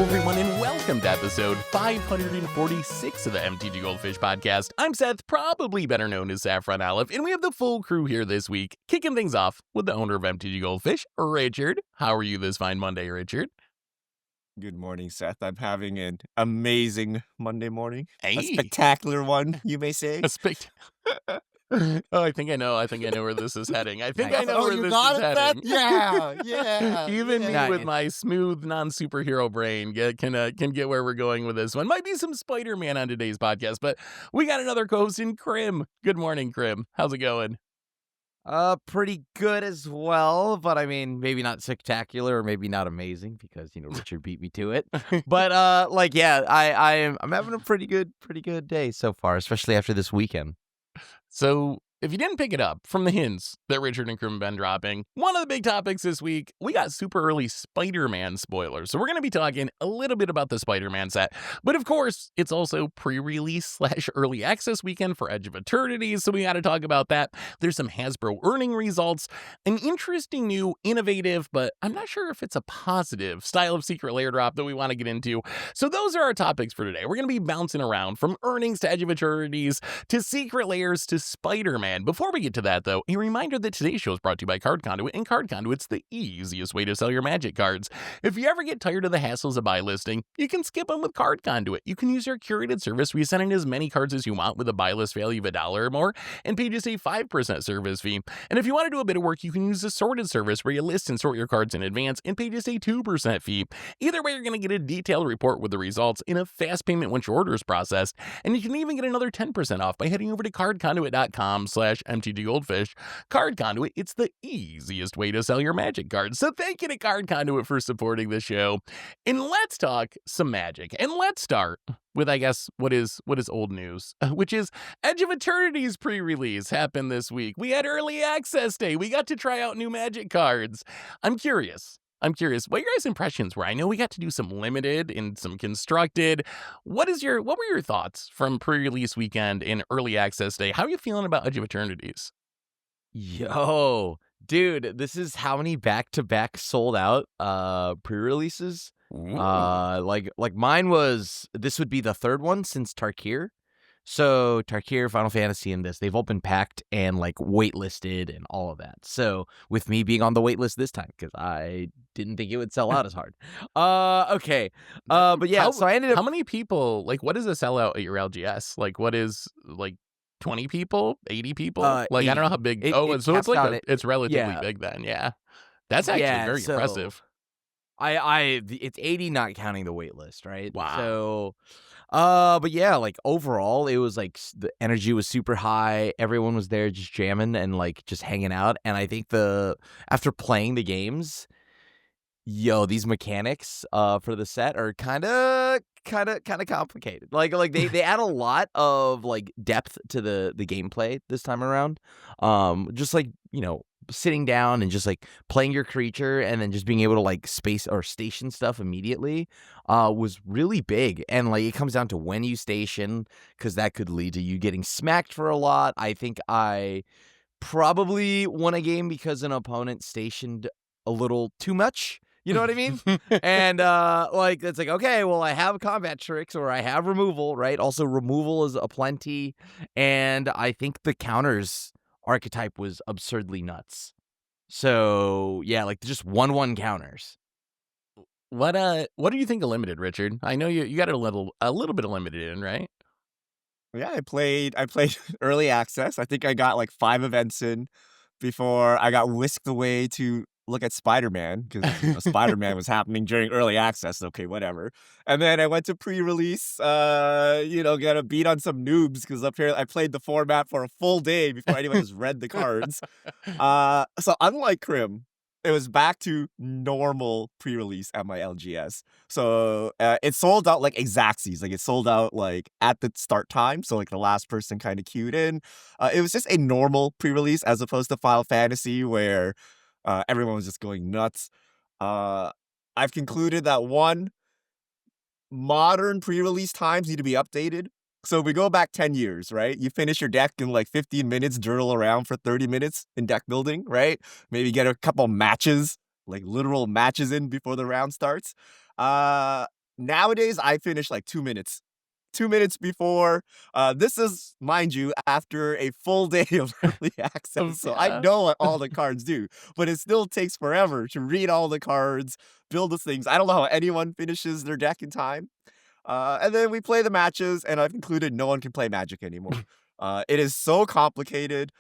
everyone, and welcome to episode 546 of the MTG Goldfish podcast. I'm Seth, probably better known as Saffron Olive, and we have the full crew here this week, kicking things off with the owner of MTG Goldfish, Richard. How are you this fine Monday, Richard? Good morning, Seth. I'm having an amazing Monday morning. Hey. A spectacular one, you may say. Oh, I think I know where this is heading. I know where this is heading. Seth? Yeah. Even me with my smooth, non-superhero brain can get where we're going with this one. Might be some Spider-Man on today's podcast, but we got another co-host in Krim. Good morning, Krim. How's it going? Pretty good as well, but I mean, maybe not spectacular or maybe not amazing because, Richard beat me to it. But, I'm having a pretty good day so far, especially after this weekend. So, if you didn't pick it up from the hints that Richard and Krim have been dropping, one of the big topics this week, we got super early Spider-Man spoilers. So we're going to be talking a little bit about the Spider-Man set. But of course, it's also pre-release / early access weekend for Edge of Eternities. So we got to talk about that. There's some Hasbro earning results, an interesting new, innovative, but I'm not sure if it's a positive style of secret layer drop that we want to get into. So those are our topics for today. We're going to be bouncing around from earnings to Edge of Eternities to secret layers to Spider-Man. Before we get to that, though, a reminder that today's show is brought to you by Card Conduit, and Card Conduit's the easiest way to sell your Magic cards. If you ever get tired of the hassles of buy listing, you can skip them with Card Conduit. You can use our curated service where you send in as many cards as you want with a buy list value of $1 or more and pay just a 5% service fee. And if you want to do a bit of work, you can use the sorted service where you list and sort your cards in advance and pay just a 2% fee. Either way, you're going to get a detailed report with the results in a fast payment once your order is processed, and you can even get another 10% off by heading over to cardconduit.com/MTG Goldfish. Card Conduit, it's the easiest way to sell your Magic cards. So thank you to Card Conduit for supporting the show. And let's talk some Magic. And let's start with, I guess, what is old news, which is Edge of Eternities pre-release happened this week. We had early access day. We got to try out new Magic cards. I'm curious what your guys' impressions were. I know we got to do some limited and some constructed. What were your thoughts from pre-release weekend and early access day? How are you feeling about Edge of Eternities? Yo, dude, this is how many back-to-back sold out pre-releases. Like mine this would be the third one since Tarkir. So Tarkir, Final Fantasy, and they've all been packed and like waitlisted and all of that. So with me being on the waitlist this time, because I didn't think it would sell out as hard. Okay. But yeah, so I ended up. How many people, like, what is a sellout at your LGS? Like, what is, like, 20 people, 80 people? Like, 80. I don't know how big. It's relatively big then. Yeah. That's actually very impressive. It's 80 not counting the wait list, right? Wow. So, but yeah, like overall, it was like the energy was super high. Everyone was there just jamming and like just hanging out. And I think after playing the games, these mechanics for the set are kind of complicated. Like they add a lot of like depth to the gameplay this time around. Just like, sitting down and just like playing your creature and then just being able to like space or station stuff immediately was really big. And like it comes down to when you station, because that could lead to you getting smacked for a lot. I think I probably won a game because an opponent stationed a little too much. You know what I mean? And like it's like, okay, well, I have combat tricks or I have removal, right? Also, removal is aplenty, and I think the counters archetype was absurdly nuts. So yeah, like just 1/1 counters. What do you think of limited, Richard? I know you got a little bit of limited in, right? Yeah, I played early access. I think I got like 5 events in before I got whisked away to look at Spider-Man, because Spider-Man was happening during early access. Okay, whatever. And then I went to pre-release, get a beat on some noobs, because up here I played the format for a full day before anyone has read the cards. So unlike Krim, it was back to normal pre-release at my LGS. So it sold out like exactsies. Like it sold out like at the start time. So like the last person kind of queued in. It was just a normal pre-release as opposed to Final Fantasy where everyone was just going nuts. I've concluded that modern pre-release times need to be updated. So we go back 10 years, right? You finish your deck in like 15 minutes, journal around for 30 minutes in deck building, right? Maybe get a couple matches, like literal matches in before the round starts. nowadays I finish like 2 minutes. 2 minutes before. This is, mind you, after a full day of early access. So I Yeah. know what all the cards do, but it still takes forever to read all the cards, build the things. I don't know how anyone finishes their deck in time. And then we play the matches, and I've concluded no one can play Magic anymore. It is so complicated.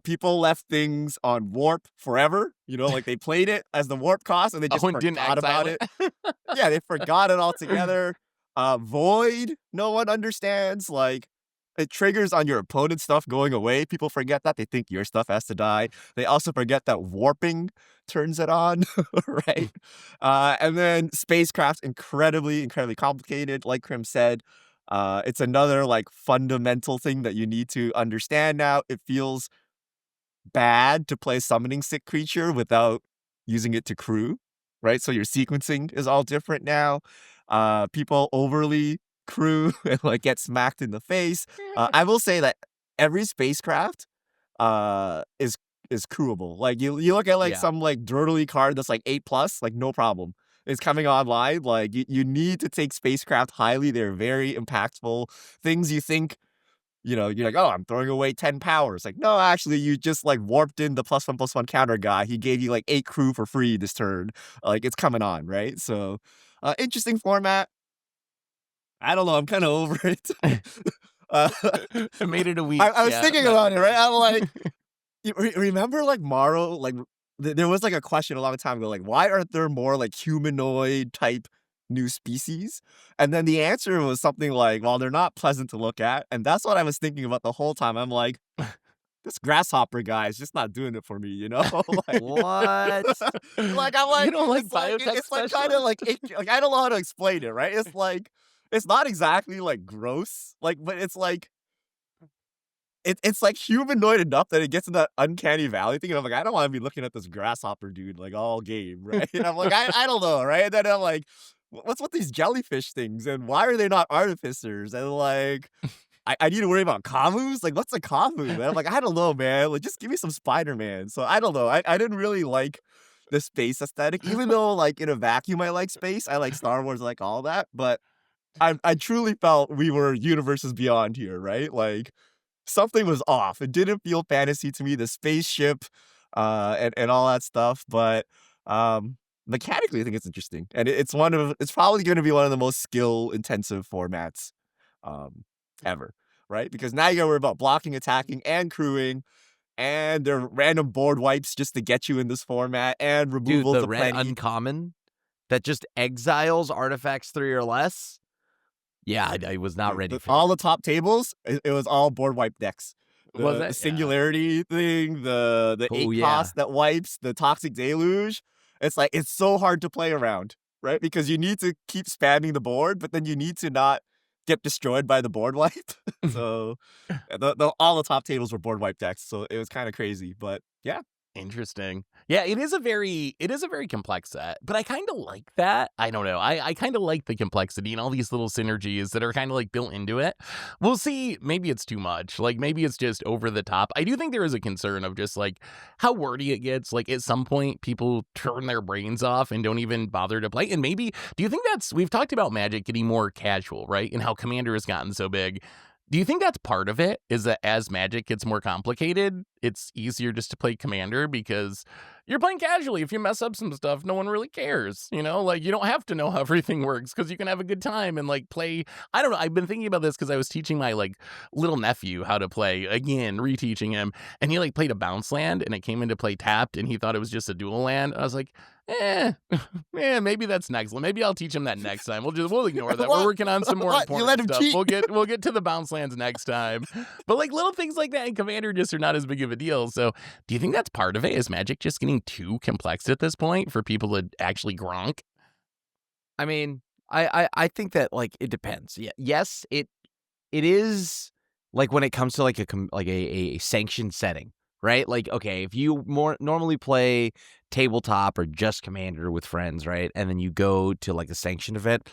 People left things on warp forever. Like they played it as the warp cost, and they just and didn't forgot about exile it. Yeah, they forgot it altogether. Void, no one understands. Like, it triggers on your opponent's stuff going away. People forget that. They think your stuff has to die. They also forget that warping turns it on, right? And then spacecraft's incredibly, incredibly complicated. Like Krim said, it's another like fundamental thing that you need to understand now. It feels bad to play summoning sick creature without using it to crew, right? So your sequencing is all different now. People overly crew and like get smacked in the face. I will say that every spacecraft is crewable. Like you look at like Yeah. some like dirtily card that's like 8+, like no problem. It's coming online. Like you need to take spacecraft highly. They're very impactful. Things you think, you're like, oh, I'm throwing away 10 powers. Like, no, actually, you just like warped in the +1/+1 counter guy. He gave you like 8 crew for free this turn. Like, it's coming on, right? So, interesting format. I don't know. I'm kind of over it. I made it a week. I was thinking about it, right? I'm like, remember like Morrow? Like, there was like a question a long time ago, like, why aren't there more like humanoid type new species? And then the answer was something like, well, they're not pleasant to look at. And that's what I was thinking about the whole time. I'm like, this grasshopper guy is just not doing it for me, like, What? like, I'm like, You don't like it's like, biotech it's like kind of like I don't know how to explain it, right? It's like, it's not exactly like gross, like, but it's like, it's like humanoid enough that it gets in that uncanny valley thing. And I'm like, I don't want to be looking at this grasshopper dude like all game, right? And I'm like, I don't know, right? And then I'm like, what's with these jellyfish things? And why are they not artificers? And like, I need to worry about Kamus? Like, what's a Kamu? And I'm like, I don't know, man. Like, just give me some Spider-Man. So I don't know. I didn't really like the space aesthetic, even though like in a vacuum I like space. I like Star Wars, I like all that. But I truly felt we were universes beyond here, right? Like, something was off. It didn't feel fantasy to me. The spaceship, and all that stuff. But mechanically, I think it's interesting, and it's probably going to be one of the most skill intensive formats, ever, right? Because now you got to worry about blocking, attacking, and crewing, and there are random board wipes just to get you in this format, and Dude, removals the of red plenty. uncommon that just exiles artifacts 3 or less. Yeah, I was not ready for all the top tables. It was all board wipe decks. Was it? The singularity thing, the 8 yeah. cost that wipes, the toxic deluge. It's like, it's so hard to play around, right? Because you need to keep spamming the board, but then you need to not get destroyed by the board wipe. So all the top tables were board wipe decks. So it was kind of crazy, but yeah. Interesting. Yeah, it is a very complex set, but I kind of like that. I don't know. I kind of like the complexity and all these little synergies that are kind of like built into it. We'll see. Maybe it's too much. Like maybe it's just over the top. I do think there is a concern of just like how wordy it gets. Like at some point people turn their brains off and don't even bother to play. And maybe, do you think we've talked about Magic getting more casual, right? And how Commander has gotten so big. Do you think that's part of it? Is that as Magic gets more complicated, it's easier just to play Commander because you're playing casually. If you mess up some stuff, no one really cares. Like you don't have to know how everything works because you can have a good time and like play. I don't know. I've been thinking about this because I was teaching my like little nephew how to play, again, reteaching him, and he like played a bounce land and it came into play tapped and he thought it was just a dual land. I was like, maybe that's next. Maybe I'll teach him that next time. We'll ignore that. We're working on some more important You let him stuff. cheat? We'll get to the bounce lands next time. But like little things like that in Commander just are not as big of a deal. So do you think that's part of it? Is Magic just getting too complex at this point for people to actually gronk? I mean, I think that like it depends. Yeah, yes, it is like when it comes to like a sanctioned setting, right? Like, okay, if you more normally play tabletop or just Commander with friends, right, and then you go to like a sanctioned event,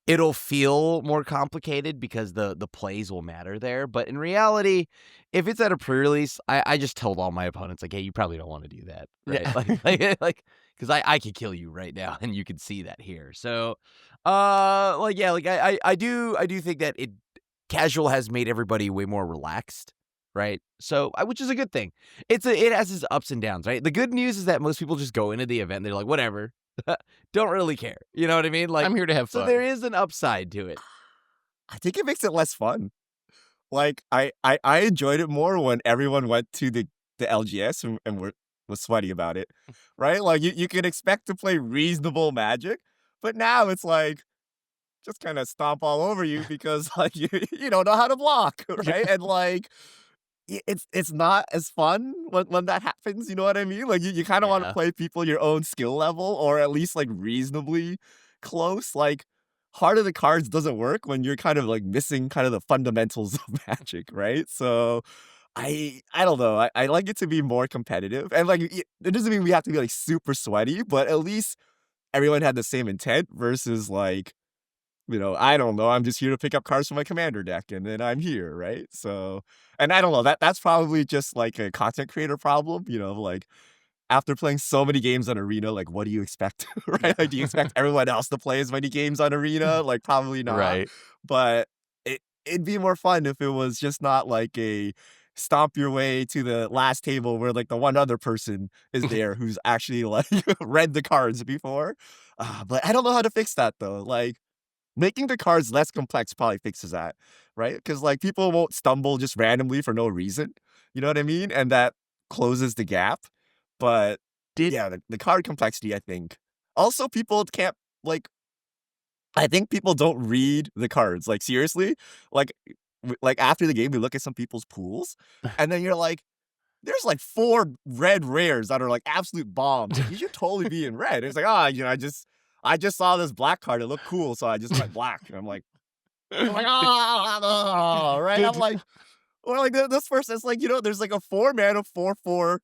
it'll feel more complicated because the plays will matter there. But in reality, if it's at a pre-release, I just told all my opponents, like, hey, you probably don't want to do that, right? Yeah. Like because I could kill you right now, and you can see that here. So I do think that casual has made everybody way more relaxed, right? So, which is a good thing. It has its ups and downs, right? The good news is that most people just go into the event and they're like, whatever, don't really care. You know what I mean? Like, I'm here to have so fun. there is an upside to it. I think it makes it less fun. Like I enjoyed it more when everyone went to the LGS and was sweaty about it, right? Like you could expect to play reasonable Magic, but now it's like just kind of stomp all over you because like you don't know how to block, right? And like it's not as fun when that happens. You know what I mean? Like you kind of want to Yeah. play people your own skill level or at least like reasonably close. Like Heart of the Cards doesn't work when you're kind of like missing kind of the fundamentals of Magic, right? So I don't know. I like it to be more competitive, and like it doesn't mean we have to be like super sweaty, but at least everyone had the same intent versus like, I don't know, I'm just here to pick up cards from my commander deck and then I'm here, right? So, and I don't know, that's probably just like a content creator problem, like after playing so many games on Arena, like what do you expect, right? Like do you expect everyone else to play as many games on Arena? Like probably not. Right. But it'd be more fun if it was just not like a stomp your way to the last table where like the one other person is there who's actually like read the cards before. But I don't know how to fix that though. Like making the cards less complex probably fixes that, right? Because like people won't stumble just randomly for no reason. You know what I mean? And that closes the gap. But yeah, the card complexity, I think. Also, people can't like. I think people don't read the cards. Like seriously, like after the game, we look at some people's pools, and then you're like, there's like 4 red rares that are like absolute bombs. Like, you should totally be in red. And it's like, I just saw this black card. It looked cool, so I just went black. And I'm like, right? I'm like, or like this person, it's like, there's like a 4-mana 4/4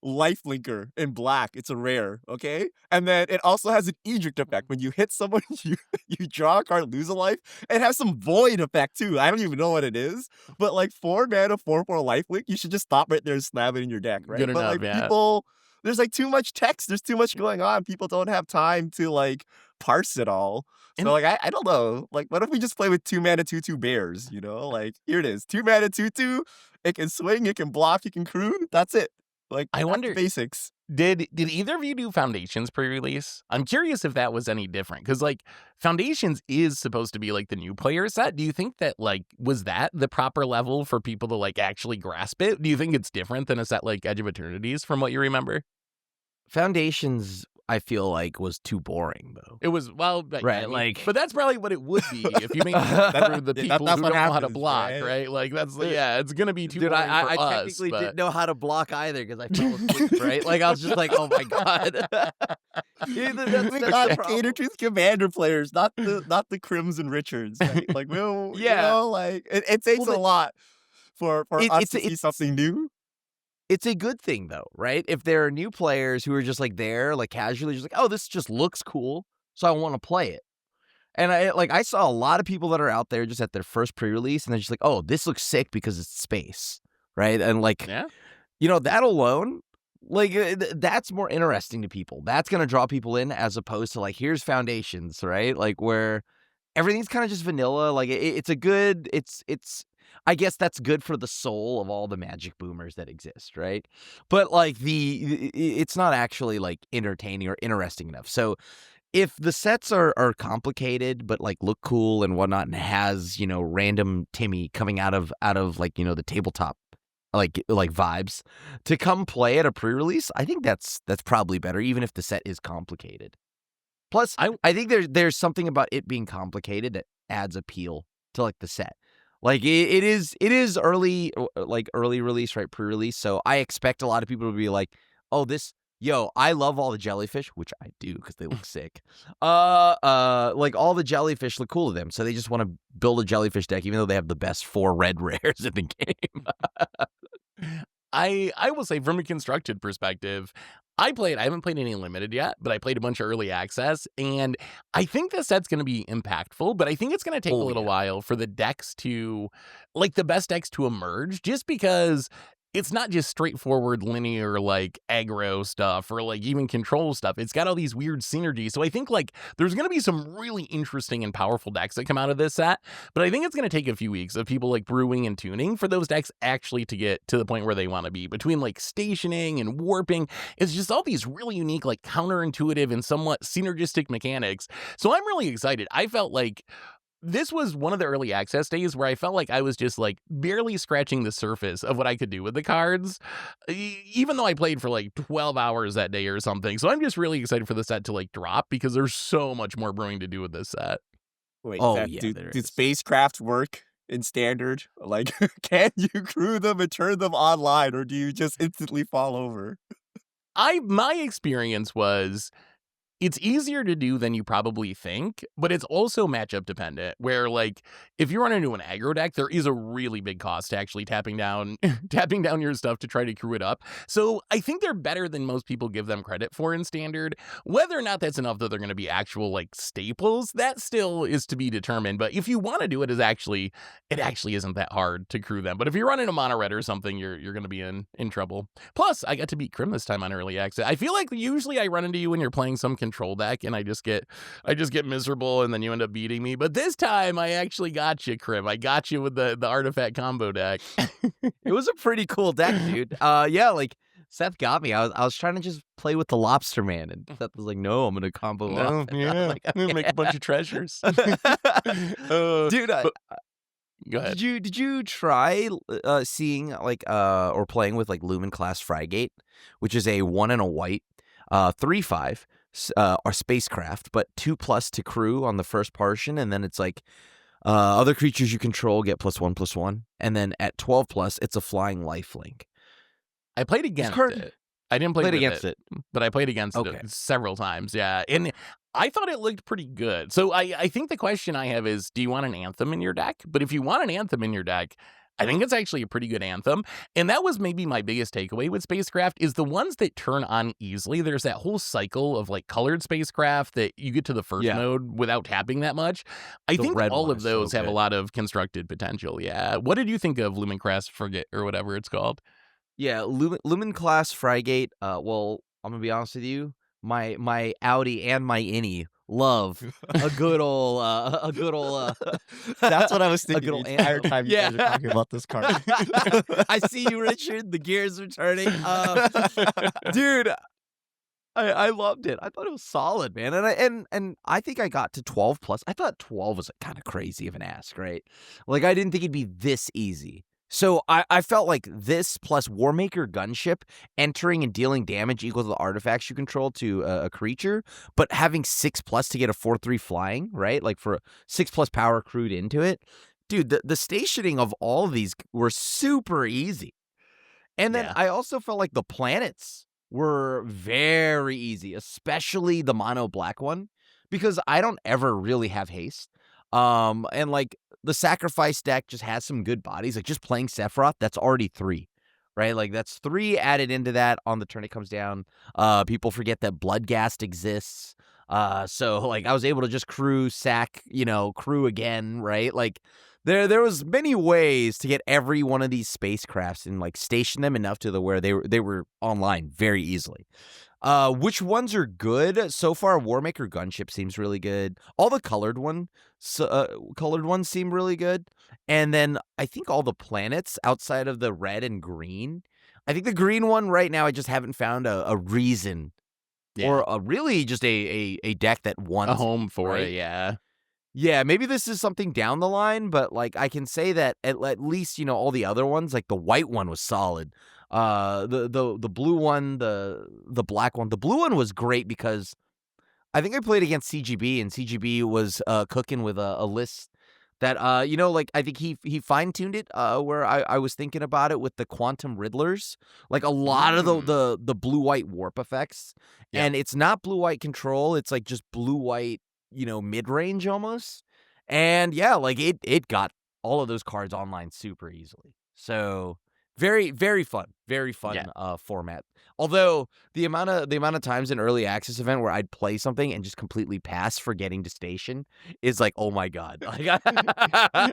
lifelinker in black. It's a rare, okay? And then it also has an Edict effect. When you hit someone, you draw a card, lose a life. It has some void effect too. I don't even know what it is. But like 4-mana 4/4 lifelink, you should just stop right there and slam it in your deck, right? Good But enough, like yeah. people, there's like too much text. There's too much going on. People don't have time to like parse it all. So like I don't know. Like what if we just play with 2-mana 2/2 bears? Like here it is, 2-mana 2/2. It can swing, it can block, it can crew. That's it. Like I that's the wonder, basics. did either of you do Foundations pre-release? I'm curious if that was any different, because like Foundations is supposed to be like the new player set. Do you think that like was that the proper level for people to like actually grasp it? Do you think it's different than a set like Edge of Eternities from what you remember? Foundations, I feel like, was too boring though. It was, well, Right, like- but that's probably what it would be if you make it through the people that's who what don't know how to happens, block, right? right? Like that's it's gonna be too Dude, boring I for us. technically but... didn't know how to block either because I fell asleep, right? Like I was just like, oh my god. We got cater to the commander players, not the Crims and Richards. Right? Like like it takes a lot for us to see something new. It's a good thing though, right? If there are new players who are just like there, like casually, just like, oh, this just looks cool, so I want to play it. And I saw a lot of people that are out there just at their first pre-release, and they're just like, oh, this looks sick because it's space, right? And like, that alone, like that's more interesting to people. That's gonna draw people in as opposed to like, here's Foundations, right? Like where everything's kind of just vanilla. Like it's a good, it's. I guess that's good for the soul of all the Magic boomers that exist, right? But like it's not actually like entertaining or interesting enough. So if the sets are complicated but like look cool and whatnot, and has random Timmy coming out of like the tabletop like vibes to come play at a pre-release, I think that's probably better, even if the set is complicated. Plus, I think there's something about it being complicated that adds appeal to like the set. Like it is early, like early release, right? Pre-release. So I expect a lot of people to be like, oh, I love all the jellyfish, which I do because they look sick. Like all the jellyfish look cool to them. So they just want to build a jellyfish deck, even though they have the best 4 red rares in the game. I will say, from a constructed perspective, I haven't played any limited yet, but I played a bunch of early access, and I think this set's going to be impactful, but I think it's going to take a little while for the decks to, like the best decks to emerge, just because it's not just straightforward linear like aggro stuff or like even control stuff. It's got all these weird synergies. So I think like there's going to be some really interesting and powerful decks that come out of this set. But I think it's going to take a few weeks of people like brewing and tuning for those decks actually to get to the point where they want to be. Between like stationing and warping, it's just all these really unique, like counterintuitive and somewhat synergistic mechanics. So I'm really excited. I felt like this was one of the early access days where I felt like I was just like barely scratching the surface of what I could do with the cards, even though I played for like 12 hours that day or something. So I'm just really excited for the set to like drop because there's so much more brewing to do with this set. Wait, Oh, Seth, yeah, do there do is. spacecraft work in standard? Like, can you crew them and turn them online, or do you just instantly fall over? My experience was it's easier to do than you probably think, but it's also matchup dependent, where, like, if you run into an aggro deck, there is a really big cost to actually tapping down tapping down your stuff to try to crew it up. So I think they're better than most people give them credit for in Standard. Whether or not that's enough that they're going to be actual, like, staples, that still is to be determined. But if you want to do it, it actually isn't that hard to crew them. But if you run into Mono Red or something, you're going to be in trouble. Plus, I got to beat Krim this time on early access. I feel like usually I run into you when you're playing some control deck and I just get miserable and then you end up beating me. But this time I actually got you, Krim. I got you with the artifact combo deck. It was a pretty cool deck, dude. Yeah, like Seth got me. I was trying to just play with the Lobster Man, and Seth was like, "No, I'm gonna combo off." Yeah, Like, I'm gonna make a bunch of treasures. Dude, Go ahead. did you try seeing like or playing with like Lumen class Frygate, which is a 1 and a white, 3/5, or spacecraft, but 2+ to crew on the first portion, and then it's like other creatures you control get +1/+1, and then at 12+, it's a flying lifelink. I played against it. I didn't play against it, but I played against it several times. Yeah, and I thought it looked pretty good. So I think the question I have is, do you want an Anthem in your deck? But if you want an Anthem in your deck, I think it's actually a pretty good Anthem. And that was maybe my biggest takeaway with Spacecraft is the ones that turn on easily. There's that whole cycle of like colored Spacecraft that you get to the first mode without tapping that much. I think all of those have a lot of constructed potential. Yeah. What did you think of Lumencrest Frigate or whatever it's called? Yeah, Lumen class Frygate. Well, I'm gonna be honest with you. My Audi and my Innie love a good old That's what I was thinking good old the entire time you guys are talking about this card. I see you, Richard. The gears are turning. Dude, I loved it. I thought it was solid, man. And I think I got to 12+. I thought 12 was kind of crazy of an ask, right? Like I didn't think it'd be this easy. So I felt like this plus Warmaker Gunship entering and dealing damage equal to the artifacts you control to a creature, but having 6+ to get a 4/3 flying, right? Like for 6+ power crewed into it. Dude, the stationing of all of these were super easy. And then I also felt like the planets were very easy, especially the mono black one, because I don't ever really have haste. And like the sacrifice deck just has some good bodies. Like just playing Sephiroth, that's already 3, right? Like that's 3 added into that on the turn it comes down. People forget that Bloodghast exists. So like I was able to just crew again, right? Like there was many ways to get every one of these spacecrafts and like station them enough to where they were online very easily. Which ones are good so far? Warmaker Gunship seems really good. All the colored ones seem really good. And then I think all the planets outside of the red and green. I think the green one right now I just haven't found a reason or really just a deck that wants a home for right? it. Yeah. Yeah, maybe this is something down the line, but like I can say that at least all the other ones, like the white one was solid. The blue one, the black one, the blue one was great because I think I played against CGB and CGB was cooking with a list that like I think he fine-tuned it where I was thinking about it with the Quantum Riddlers, like a lot of the blue-white warp effects, and it's not blue-white control, it's like just blue-white mid-range almost. And yeah, like it got all of those cards online super easily. So Very, very fun. Very fun Yeah. format. Although the amount of times in early access event where I'd play something and just completely pass for getting to station is like, oh my god. Like,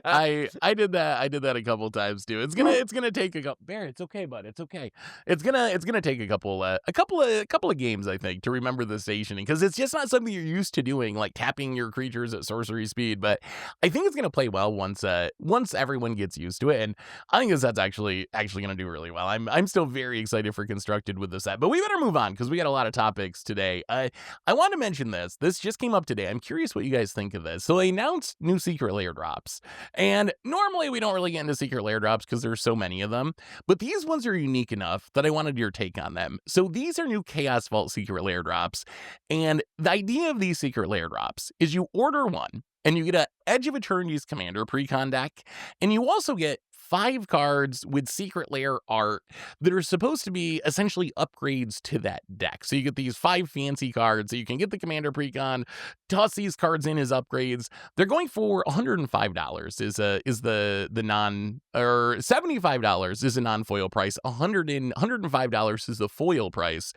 I did that a couple times too. It's gonna take a couple. Bear, it's okay, bud. It's okay. It's gonna take a couple of games, I think, to remember the stationing, because it's just not something you're used to doing, like tapping your creatures at sorcery speed. But I think it's gonna play well once everyone gets used to it, and I think that's actually gonna do really well. I'm still very excited for Constructed with this set, but we better move on because we got a lot of topics today. I want to mention this. This just came up today. I'm curious what you guys think of this. So they announced new secret lair drops, and normally we don't really get into secret lair drops because there's so many of them, but these ones are unique enough that I wanted your take on them. So these are new Chaos Vault secret lair drops, and the idea of these secret lair drops is you order one, and you get a Edge of Eternities Commander Precon deck, and you also get 5 cards with Secret Lair art that are supposed to be essentially upgrades to that deck. So you get these 5 fancy cards, so you can get the Commander Precon, toss these cards in as upgrades. They're going for $105 is the non, or $75 is a non-foil price. $105 is the foil price.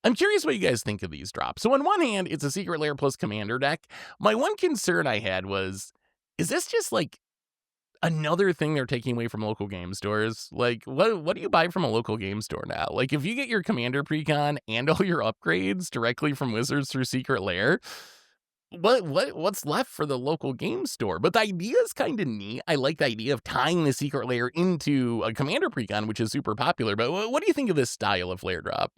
I'm curious what you guys think of these drops. So on one hand, it's a Secret Lair plus Commander deck. My one concern I had was, is this just like another thing they're taking away from local game stores? Like, what do you buy from a local game store now? Like, if you get your Commander Precon and all your upgrades directly from Wizards through Secret Lair, what's left for the local game store? But the idea is kind of neat. I like the idea of tying the Secret Lair into a Commander Precon, which is super popular. But what do you think of this style of Lair drop?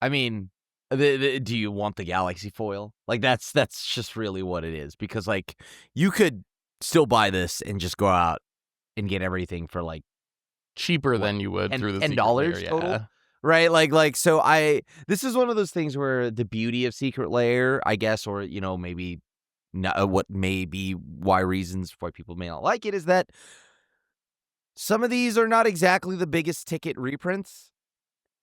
I mean, do you want the Galaxy foil? Like, that's just really what it is. Because, like, you could still buy this and just go out and get everything for, like, Cheaper than you would through the Secret $10 Lair, total. yeah. Right? So this is one of those things where the beauty of Secret Lair, I guess, or, you know, maybe not, what may be reasons why people may not like it, is that some of these are not exactly the biggest ticket reprints.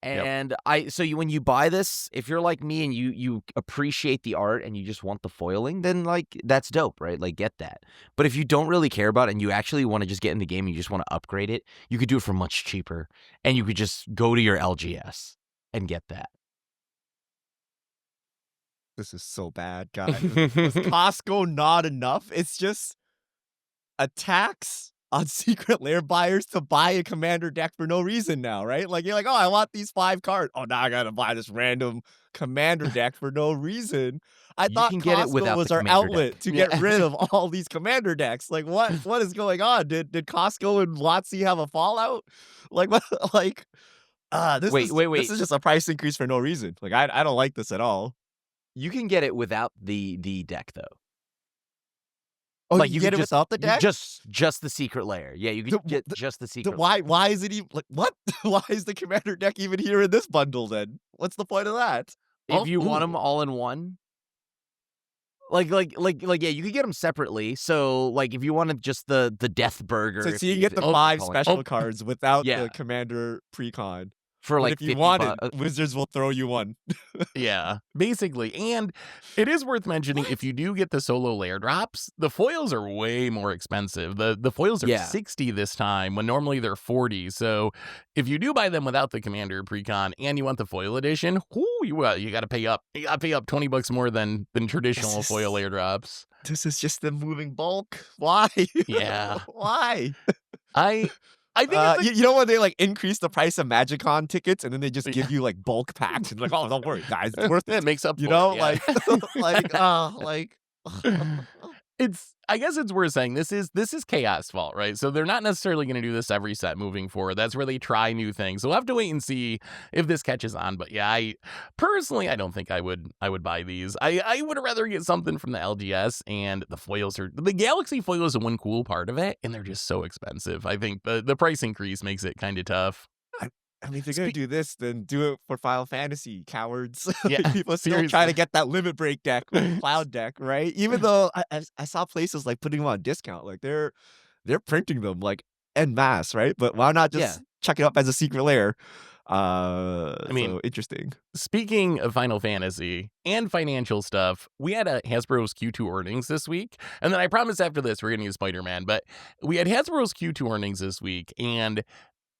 And when you buy this, if you're like me and you appreciate the art and you just want the foiling, then, like, that's dope, right? Like, get that. But if you don't really care about it and you actually want to just get in the game and you just want to upgrade it, you could do it for much cheaper, and you could just go to your LGS and get that. This is so bad, guys. Was Costco not enough? It's just a tax on Secret Lair buyers to buy a Commander deck for no reason now, right? Like, you're like, oh, I want these 5 cards. Oh, now I gotta buy this random Commander deck for no reason. I thought Costco was our outlet to get rid of all these Commander decks. Like, what is going on? Did Costco and WotC have a fallout? Like, what? Like, this is just a price increase for no reason. Like, I don't like this at all. You can get it without the deck, though. Oh, like, you get it without the deck? Just the Secret Lair. Yeah, you can get just the Secret Lair. Why is it even, like, what? Why is the Commander deck even here in this bundle then? What's the point of that? If you want them all in one. Like, yeah, you could get them separately. So, like, if you wanted just the Death Burger. So you get the 5 special cards without the Commander Precon. For, like, if you want it, Wizards will throw you one. Yeah, basically. And it is worth mentioning, if you do get the solo lair drops, the foils are way more expensive. The foils are $60 this time, when normally they're $40. So if you do buy them without the Commander Precon and you want the foil edition, you got to pay up. You got to pay up $20 more than traditional foil lair drops. This is just the moving bulk. Why? Yeah. Why? I think you know when they, like, increase the price of MagicCon tickets and then they just give you, like, bulk packs and, like, oh, don't worry, guys, it's worth it. It makes up, you know, like I guess it's worth saying this is Chaos Vault, right? So they're not necessarily going to do this every set moving forward. That's where they try new things. So we'll have to wait and see if this catches on. But yeah, I don't think I would buy these. I would rather get something from the LGS, and the Galaxy foil is one cool part of it, and they're just so expensive. I think the price increase makes it kind of tough. I mean, if they're going to do this, then do it for Final Fantasy, cowards. Yeah, People still trying to get that Limit Break deck, Cloud deck, right? Even though I saw places, like, putting them on discount. Like, they're printing them, like, en masse, right? But why not just chuck it up as a Secret Lair? I mean, So interesting. speaking of Final Fantasy and financial stuff, we had Hasbro's Q2 earnings this week. And then I promise after this, we're going to use Spider-Man. But we had Hasbro's Q2 earnings this week, and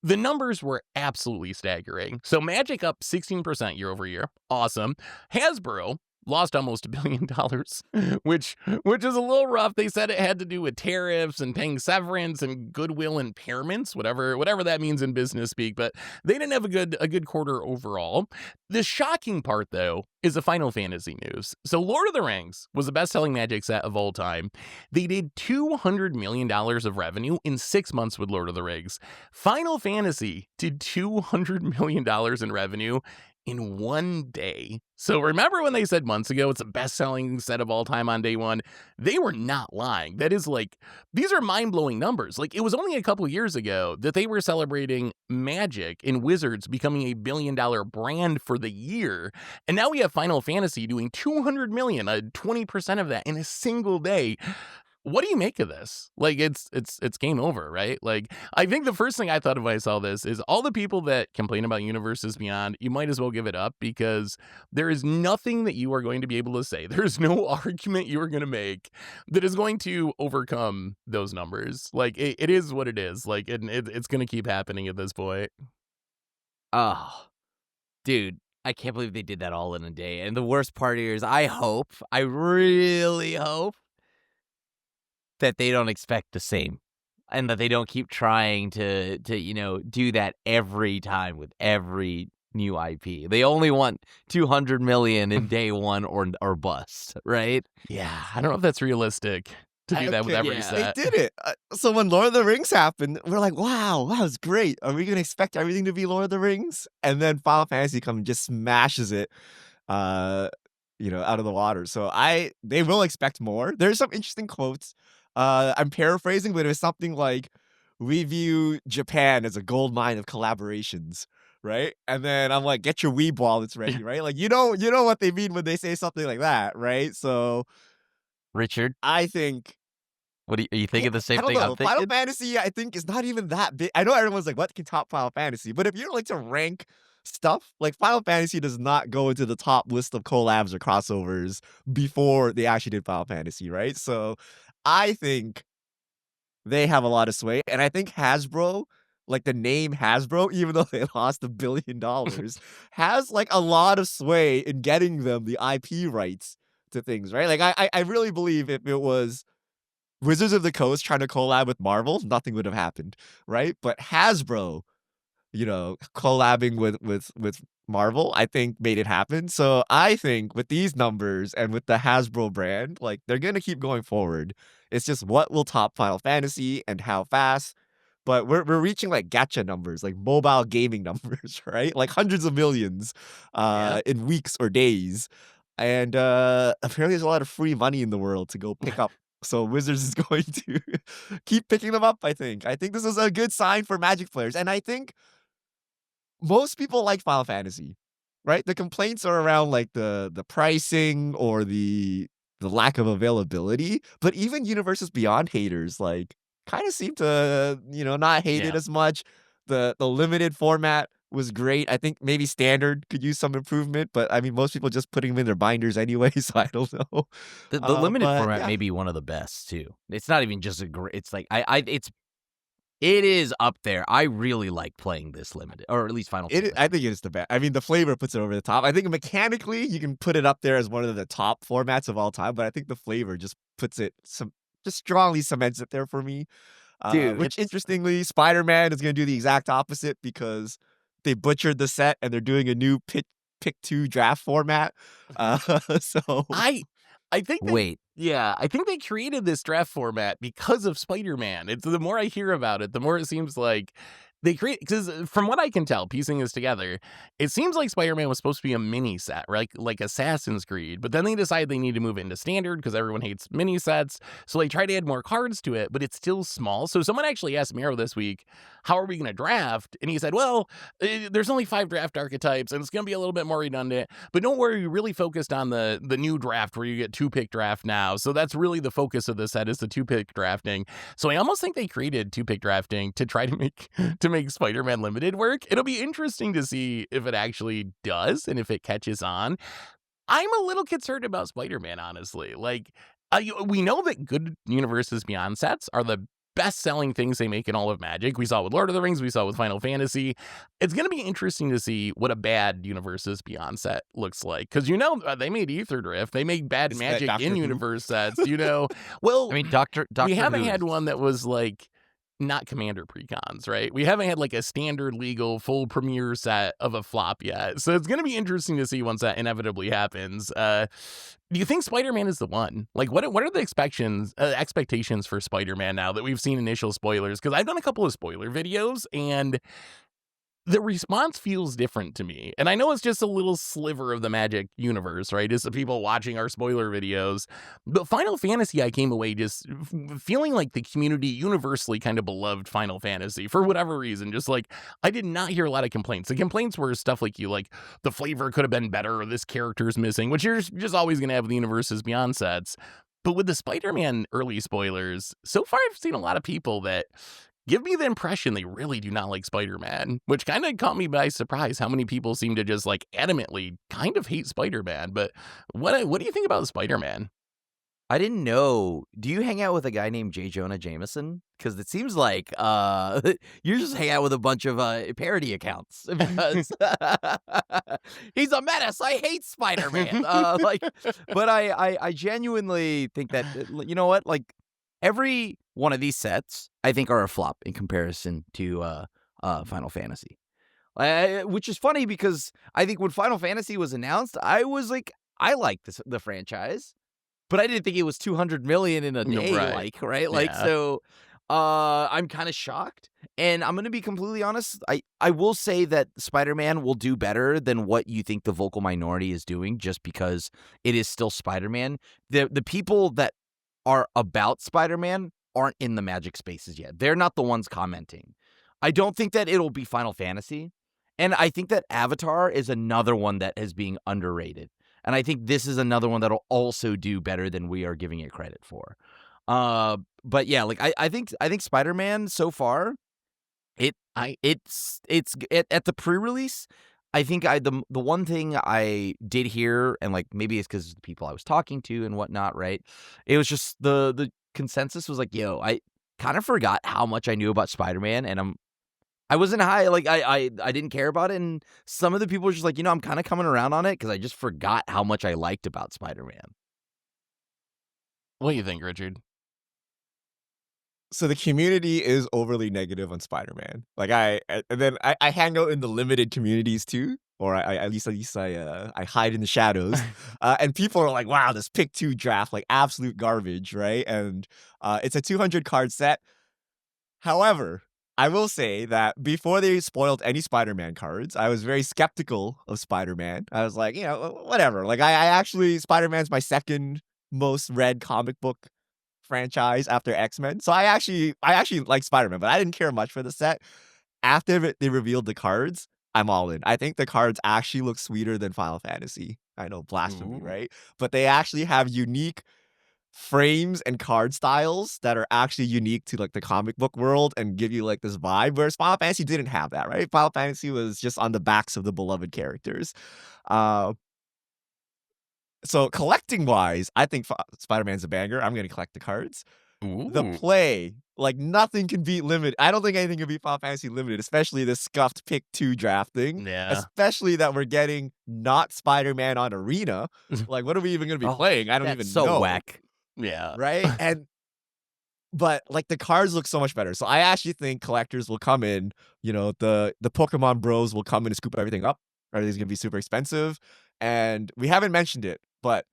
the numbers were absolutely staggering. So Magic up 16% year over year. Awesome. Hasbro lost almost $1 billion, which is a little rough. They said it had to do with tariffs and paying severance and goodwill impairments, whatever that means in business speak, but they didn't have a good quarter overall. The shocking part, though, is the Final Fantasy news. So Lord of the Rings was the best-selling Magic set of all time. They did $200 million of revenue in 6 months with Lord of the Rings. Final Fantasy did $200 million in revenue in 1 day. So remember when they said months ago it's the best-selling set of all time on day one? They were not lying. That is these are mind-blowing numbers. It was only a couple years ago that they were celebrating Magic and Wizards becoming a billion-dollar brand for the year. And now we have Final Fantasy doing $200 million, 20% of that in a single day. What do you make of this? It's game over, right? I think the first thing I thought of when I saw this is all the people that complain about Universes Beyond, you might as well give it up, because there is nothing that you are going to be able to say. There's no argument you are going to make that is going to overcome those numbers. It is what it is. It's going to keep happening at this point. Oh, dude, I can't believe they did that all in a day. And the worst part here is I really hope that they don't expect the same, and that they don't keep trying to do that every time with every new IP. They only want 200 million in day one or bust, right? Yeah, I don't know if that's realistic to do that with every set. They did it. So when Lord of the Rings happened, we're like, wow, that was great. Are we going to expect everything to be Lord of the Rings? And then Final Fantasy comes and just smashes it, out of the water. So they will expect more. There's some interesting quotes. I'm paraphrasing, but it was something like, we view Japan as a gold mine of collaborations, right? And then I'm like, get your Wii wallets ready, right? You know what they mean when they say something like that, right? So, Richard, I think, are you thinking the same I don't thing know. I'm thinking? Final Fantasy, I think, is not even that big. I know everyone's like, what can top Final Fantasy? But if you're to rank stuff, Final Fantasy does not go into the top list of collabs or crossovers before they actually did Final Fantasy, right? So I think they have a lot of sway. And I think Hasbro, the name Hasbro, even though they lost $1 billion, has a lot of sway in getting them the IP rights to things, right? I really believe if it was Wizards of the Coast trying to collab with Marvel, nothing would have happened, right? But Hasbro, collabing with Marvel, I think made it happen. So I think with these numbers and with the Hasbro brand, they're gonna keep going forward. It's just what will top Final Fantasy and how fast. But we're reaching gacha numbers, mobile gaming numbers, right? Hundreds of millions in weeks or days. And apparently there's a lot of free money in the world to go pick up. So Wizards is going to keep picking them up, I think. I think this is a good sign for Magic players. And I think most people like Final Fantasy, right? The complaints are around the pricing or the lack of availability. But even Universes Beyond haters kind of seem to not hate it as much. The limited format was great. I think maybe standard could use some improvement, but I mean most people just putting them in their binders anyway, so I don't know. The limited format may be one of the best too. It's not even just a great. It's it is up there. I really like playing this limited, or at least Final Fantasy. I think it is the best. I mean, the flavor puts it over the top. I think mechanically you can put it up there as one of the top formats of all time, but I think the flavor just puts it just strongly cements it there for me. Dude, which interestingly, Spider-Man is going to do the exact opposite because they butchered the set and they're doing a new pick 2 draft format. So I think I think they created this draft format because of Spider-Man. It's the more I hear about it, the more it seems like they create, because from what I can tell, piecing this together, it seems like Spider-Man was supposed to be a mini set, right? Like Assassin's Creed, but then they decided they need to move into standard because everyone hates mini sets. So they try to add more cards to it, but it's still small. So someone actually asked Miro this week, how are we going to draft? And he said, well, there's only 5 draft archetypes and it's going to be a little bit more redundant, but don't worry, we really focused on the new draft where you get 2-pick draft now. So that's really the focus of this set is the 2-pick drafting. So I almost think they created 2-pick drafting to try to make Spider-Man Limited work. It'll be interesting to see if it actually does and if it catches on. I'm a little concerned about Spider-Man, honestly. Like, we know that good Universes Beyond sets are the best-selling things they make in all of Magic. We saw it with Lord of the Rings. We saw it with Final Fantasy. It's going to be interesting to see what a bad Universes Beyond set looks like. Because, they made Ether Drift. They make bad Is that Magic Doctor in-universe sets, Well, I mean, Doctor we haven't Who had is- one that was, like, not Commander Precons, right? We haven't had like a standard legal full premiere set of a flop yet. So it's going to be interesting to see once that inevitably happens. Do you think Spider-Man is the one? Like, what are the expectations for Spider-Man now that we've seen initial spoilers? Because I've done a couple of spoiler videos, and the response feels different to me. And I know it's just a little sliver of the Magic universe, right? It's the people watching our spoiler videos. But Final Fantasy, I came away just feeling like the community universally kind of beloved Final Fantasy for whatever reason. Just like, I did not hear a lot of complaints. The complaints were stuff like the flavor could have been better, or this character's missing, which you're just always going to have with the Universes Beyond sets. But with the Spider-Man early spoilers, so far I've seen a lot of people that give me the impression they really do not like Spider-Man, which kind of caught me by surprise how many people seem to just like adamantly kind of hate Spider-Man. But what do you think about Spider-Man? I didn't know. Do you hang out with a guy named J. Jonah Jameson? Because it seems like you just hang out with a bunch of parody accounts. Because he's a menace. I hate Spider-Man. But I genuinely think that, you know what? Like, every one of these sets, I think, are a flop in comparison to Final Fantasy. Which is funny because I think when Final Fantasy was announced, I was like, I like the franchise. But I didn't think it was 200 million in a day, right? Like, Yeah. so I'm kind of shocked. And I'm going to be completely honest. I will say that Spider-Man will do better than what you think the vocal minority is doing, just because it is still Spider-Man. The people that are about Spider-Man aren't in the Magic spaces yet. They're not the ones commenting. I don't think that it'll be Final Fantasy. And I think that Avatar is another one that is being underrated. And I think this is another one that'll also do better than we are giving it credit for. But yeah, like I think Spider-Man so far, it's at the pre-release. I think the one thing I did hear, and like maybe it's because the people I was talking to and whatnot, right? It was just the consensus was like, yo, I kind of forgot how much I knew about Spider-Man, and I wasn't high, like, I didn't care about it, and some of the people were just like, I'm kind of coming around on it because I just forgot how much I liked about Spider-Man. What do you think, Richard? So the community is overly negative on Spider-Man. Like I hang out in the limited communities too, or at least I hide in the shadows. And people are like, "Wow, this pick 2 draft, like absolute garbage," right? And it's a 200 card set. However, I will say that before they spoiled any Spider-Man cards, I was very skeptical of Spider-Man. I was like, whatever. Like I actually, Spider-Man's my second most read comic book franchise after X-Men. So I actually like Spider-Man, but I didn't care much for the set. After they revealed the cards, I'm all in. I think the cards actually look sweeter than Final Fantasy. I know, blasphemy, Ooh. right? But they actually have unique frames and card styles that are actually unique to like the comic book world and give you like this vibe, whereas Final Fantasy didn't have that, right? Final Fantasy was just on the backs of the beloved characters. So collecting wise, I think Spider-Man's a banger. I'm gonna collect the cards. The Ooh. play, like nothing can beat Limited. I don't think anything can beat Final Fantasy Limited, especially this scuffed pick 2 drafting. Yeah. Especially that we're getting not Spider-Man on Arena. Like, what are we even gonna be playing? I don't That's even so know. whack. Yeah. Right? But like the cards look so much better. So I actually think collectors will come in, the Pokemon bros will come in and scoop everything up. Everything's gonna be super expensive. And we haven't mentioned it, but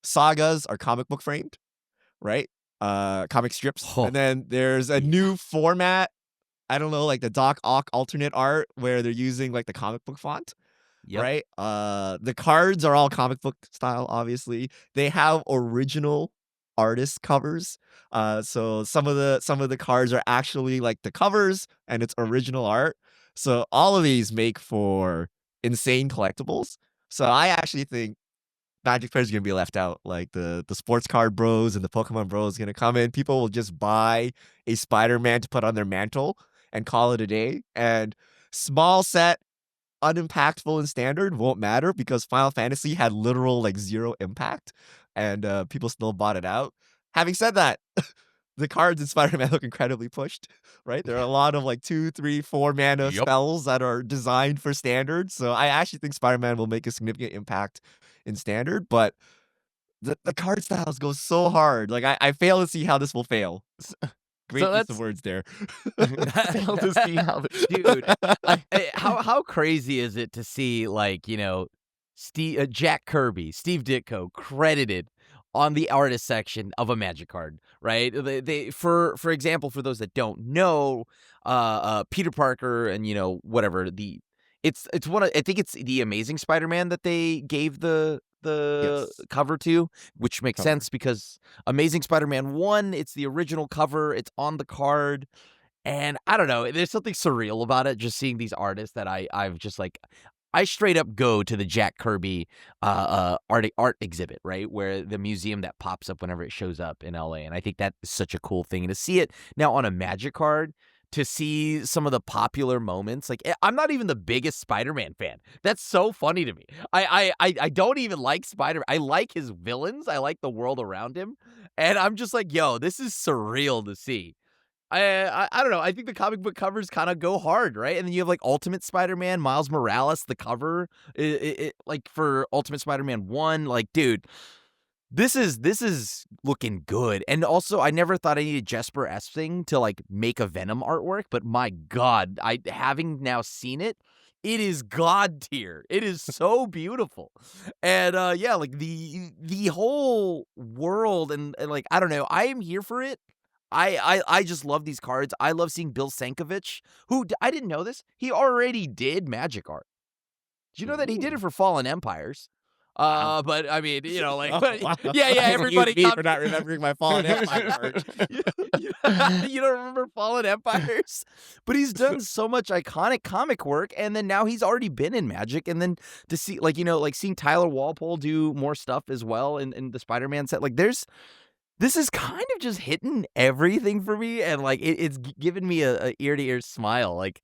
sagas are comic book framed, right? Comic strips. Oh, And then there's a new format. I don't know, like the Doc Ock alternate art where they're using like the comic book font. Yep. Right? The cards are all comic book style, obviously. They have original artist covers. So some of the cards are actually like the covers and it's original art. So all of these make for insane collectibles. So I actually think Magic players are gonna be left out. Like the sports card bros and the Pokemon bros gonna come in. People will just buy a Spider-Man to put on their mantle, and call it a day. And small set, unimpactful in standard won't matter because Final Fantasy had literal like 0 impact, and people still bought it out. Having said that, the cards in Spider-Man look incredibly pushed, right? There are a lot of like 2, 3, 4 mana Yep. spells that are designed for standard. So I actually think Spider-Man will make a significant impact in standard, but the card styles go so hard. Like I fail to see how this will fail. Great use of that's words there. fail to see how Dude, how crazy is it to see like Jack Kirby, Steve Ditko credited on the artist section of a Magic card, right? They for example, for those that don't know, Peter Parker and whatever it's one of, I think it's the Amazing Spider-Man that they gave the Yes. cover to, which makes Cover. sense because Amazing Spider-Man 1, it's the original cover, it's on the card. And I don't know, there's something surreal about it, just seeing these artists that I've just like, I straight up go to the Jack Kirby art exhibit, right? Where the museum that pops up whenever it shows up in LA. And I think that is such a cool thing. And to see it now on a Magic card, to see some of the popular moments, like I'm not even the biggest Spider-Man fan. That's so funny to me. I don't even like Spider. I like his villains. I like the world around him. And I'm just like, yo, this is surreal to see. I don't know. I think the comic book covers kind of go hard, right? And then you have like Ultimate Spider-Man, Miles Morales, the cover, like for Ultimate Spider-Man 1, like dude, this is looking good. And also, I never thought I needed Jesper Esping to like make a Venom artwork, but my God, having now seen it, it is god tier. It is so beautiful. And yeah, like the whole world and like I don't know, I am here for it. I just love these cards. I love seeing Bill Sankovich, who I didn't know this. He already did Magic art. Did you know that he did it for Fallen Empires? Wow. But I mean, like, Oh, wow. yeah, everybody. Excuse me for not remembering my Fallen Empire art. You don't remember Fallen Empires? But he's done so much iconic comic work, and then now he's already been in Magic, and then to see, like, like seeing Tyler Walpole do more stuff as well in the Spider-Man set, like, this is kind of just hitting everything for me, and like it's giving me a ear-to-ear smile. Like,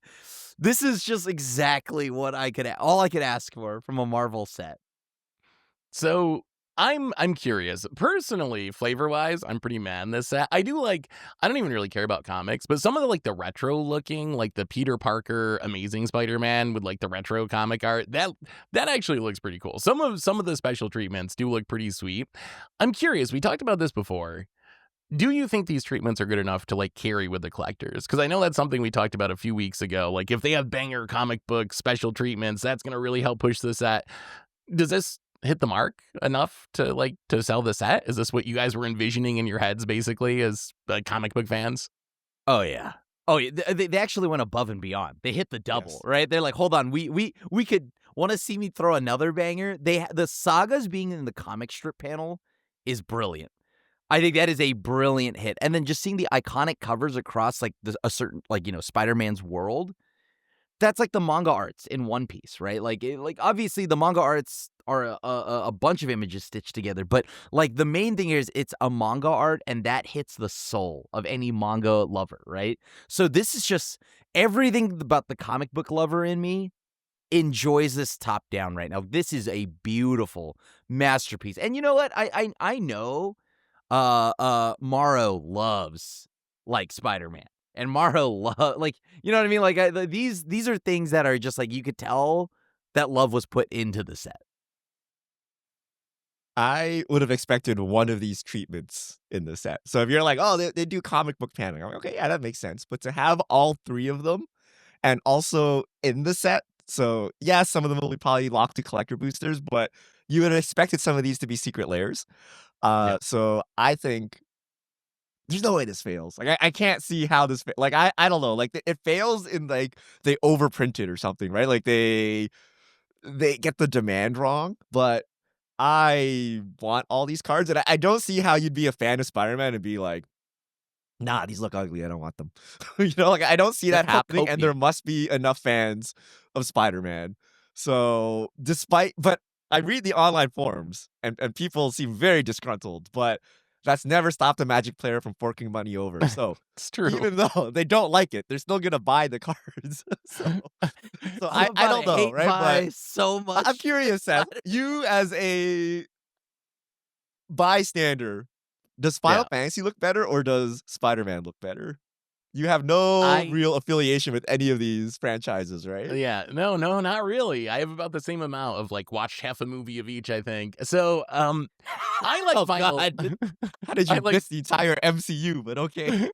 this is just exactly what all I could ask for from a Marvel set. So I'm curious. Personally, flavor-wise, I'm pretty mad in this set. I don't even really care about comics, but some of the retro looking, like the Peter Parker Amazing Spider-Man with like the retro comic art, that actually looks pretty cool. Some of the special treatments do look pretty sweet. I'm curious, we talked about this before. Do you think these treatments are good enough to like carry with the collectors? Because I know that's something we talked about a few weeks ago. Like if they have banger comic book special treatments, that's going to really help push the set. Does this hit the mark enough to sell the set? Is this what you guys were envisioning in your heads basically as comic book fans? Oh yeah. They actually went above and beyond. They hit the double, Yes. right? They're like, hold on, we could want to see me throw another banger. The sagas being in the comic strip panel is brilliant. I think that is a brilliant hit. And then just seeing the iconic covers across like a certain Spider-Man's world. That's like the manga arts in One Piece, right? Like obviously the manga arts are a bunch of images stitched together, but like the main thing is it's a manga art and that hits the soul of any manga lover, right? So this is just everything about the comic book lover in me enjoys this top down right now. This is a beautiful masterpiece. And you know what? I know Morrow loves like Spider-Man. And Morrow like, you know what I mean? Like these are things that are just like you could tell that love was put into the set. I would have expected one of these treatments in the set. So if you're like, oh, they do comic book paneling, I'm like, okay, yeah, that makes sense. But to have all 3 of them and also in the set, so yeah, some of them will be probably locked to collector boosters, but you would have expected some of these to be secret layers. So I think there's no way this fails. Like I can't see how this like I don't know. Like it fails in like they overprinted or something, right? Like they get the demand wrong, but I want all these cards, and I don't see how you'd be a fan of Spider-Man and be like, nah, these look ugly. I don't want them. Like I don't see that happening, and there must be enough fans of Spider-Man. So but I read the online forums, and people seem very disgruntled, but that's never stopped a Magic player from forking money over. So It's true. even though they don't like it, they're still gonna buy the cards. so I I'm about don't to know, hate right? buy But so much. I'm curious, Seth. You as a bystander, does Final Fantasy look better or does Spider-Man look better? You have no real affiliation with any of these franchises, right? Yeah, no, not really. I have about the same amount of like watched half a movie of each, I think. So, I like Oh, Final. God. How did you I like- miss the entire MCU? But okay.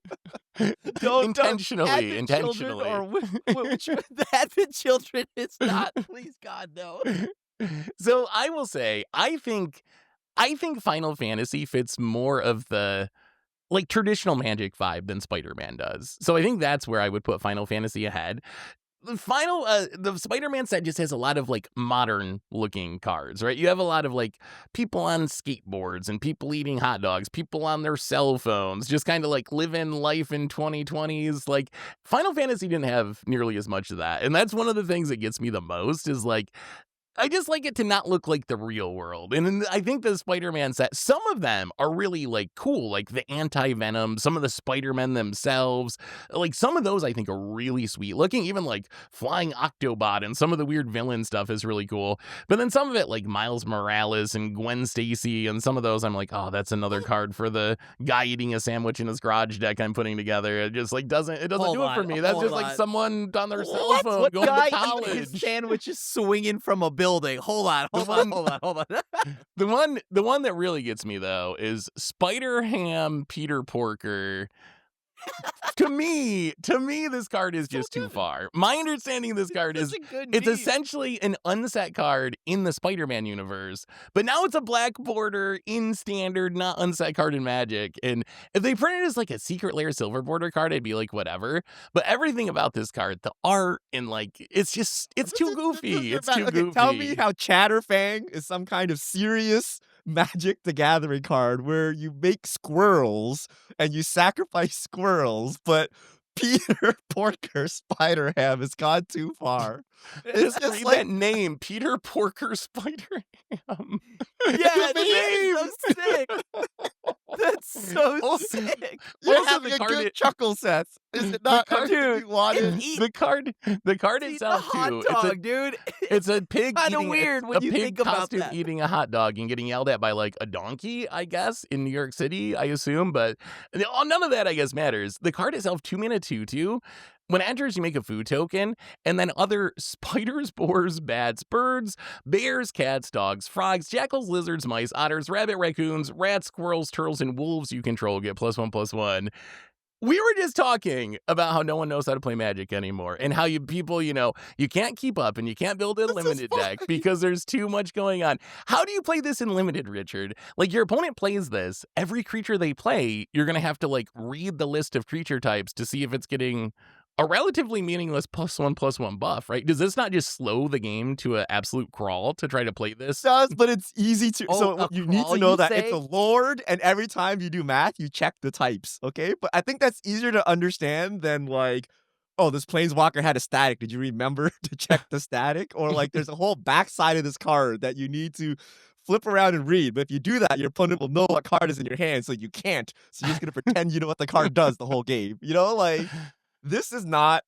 intentionally. The Advent Children is not. Please, God, no. So I will say, I think Final Fantasy fits more of the like traditional Magic vibe than Spider-Man does. So I think that's where I would put Final Fantasy ahead. The Spider-Man set just has a lot of like modern looking cards, right? You have a lot of like people on skateboards and people eating hot dogs, people on their cell phones, just kind of like living life in 2020s. Like Final Fantasy didn't have nearly as much of that. And that's one of the things that gets me the most is like, I just like it to not look like the real world. And I think the Spider-Man set, some of them are really like cool, like the anti-venom, some of the Spider-Men themselves. Like some of those I think are really sweet looking, even like Flying Octobot and some of the weird villain stuff is really cool. But then some of it like Miles Morales and Gwen Stacy and some of those I'm like, oh, that's another card for the guy eating a sandwich in his garage deck I'm putting together. It just like doesn't do it for me. That's just like someone on their cell phone What going guy to eating college. his sandwich is swinging from a building? Hold on. The one that really gets me though is Spider-Ham Peter Porker. To me, this card is just too far. My understanding of this card is it's essentially an unset card in the Spider-Man universe, but now it's a black border in standard, not unset card in Magic. And if they printed it as like a secret layer silver border card, I'd be like, whatever. But everything about this card, the art and like, it's too goofy. It's too goofy. Tell me how Chatterfang is some kind of serious Magic the Gathering card where you make squirrels and you sacrifice squirrels, but Peter Porker Spider-Ham has gone too far. It's just like that name, Peter Porker Spider-Ham. Yeah, the name is so sick. That's so sick. You're having a good chuckle, Seth. Is it not? Dude, you wanted? The card itself too. Dude. It's a pig Kind of eating weird when a you pig think about costume that. eating a hot dog and getting yelled at by like a donkey, I guess, in New York City, I assume. But none of that, I guess, matters. The card itself, 2-mana 2/2. When it enters, you make a food token, and then other spiders, boars, bats, birds, bears, cats, dogs, frogs, jackals, lizards, mice, otters, rabbit, raccoons, rats, squirrels, turtles, and wolves you control get +1/+1. We were just talking about how no one knows how to play Magic anymore and how people, you can't keep up and you can't build a limited deck because there's too much going on. How do you play this in limited, Richard? Like your opponent plays this, every creature they play, you're going to have to like read the list of creature types to see if it's getting a relatively meaningless +1/+1 buff, right? Does this not just slow the game to an absolute crawl to try to play this? It does, but it's easy to. So you need to know that say? it's a lord, and every time you do math, you check the types, okay? But I think that's easier to understand than like, oh, this Planeswalker had a static. Did you remember to check the static? Or like, there's a whole backside of this card that you need to flip around and read. But if you do that, your opponent will know what card is in your hand, so you can't. So you're just gonna pretend you know what the card does the whole game. Like. This is not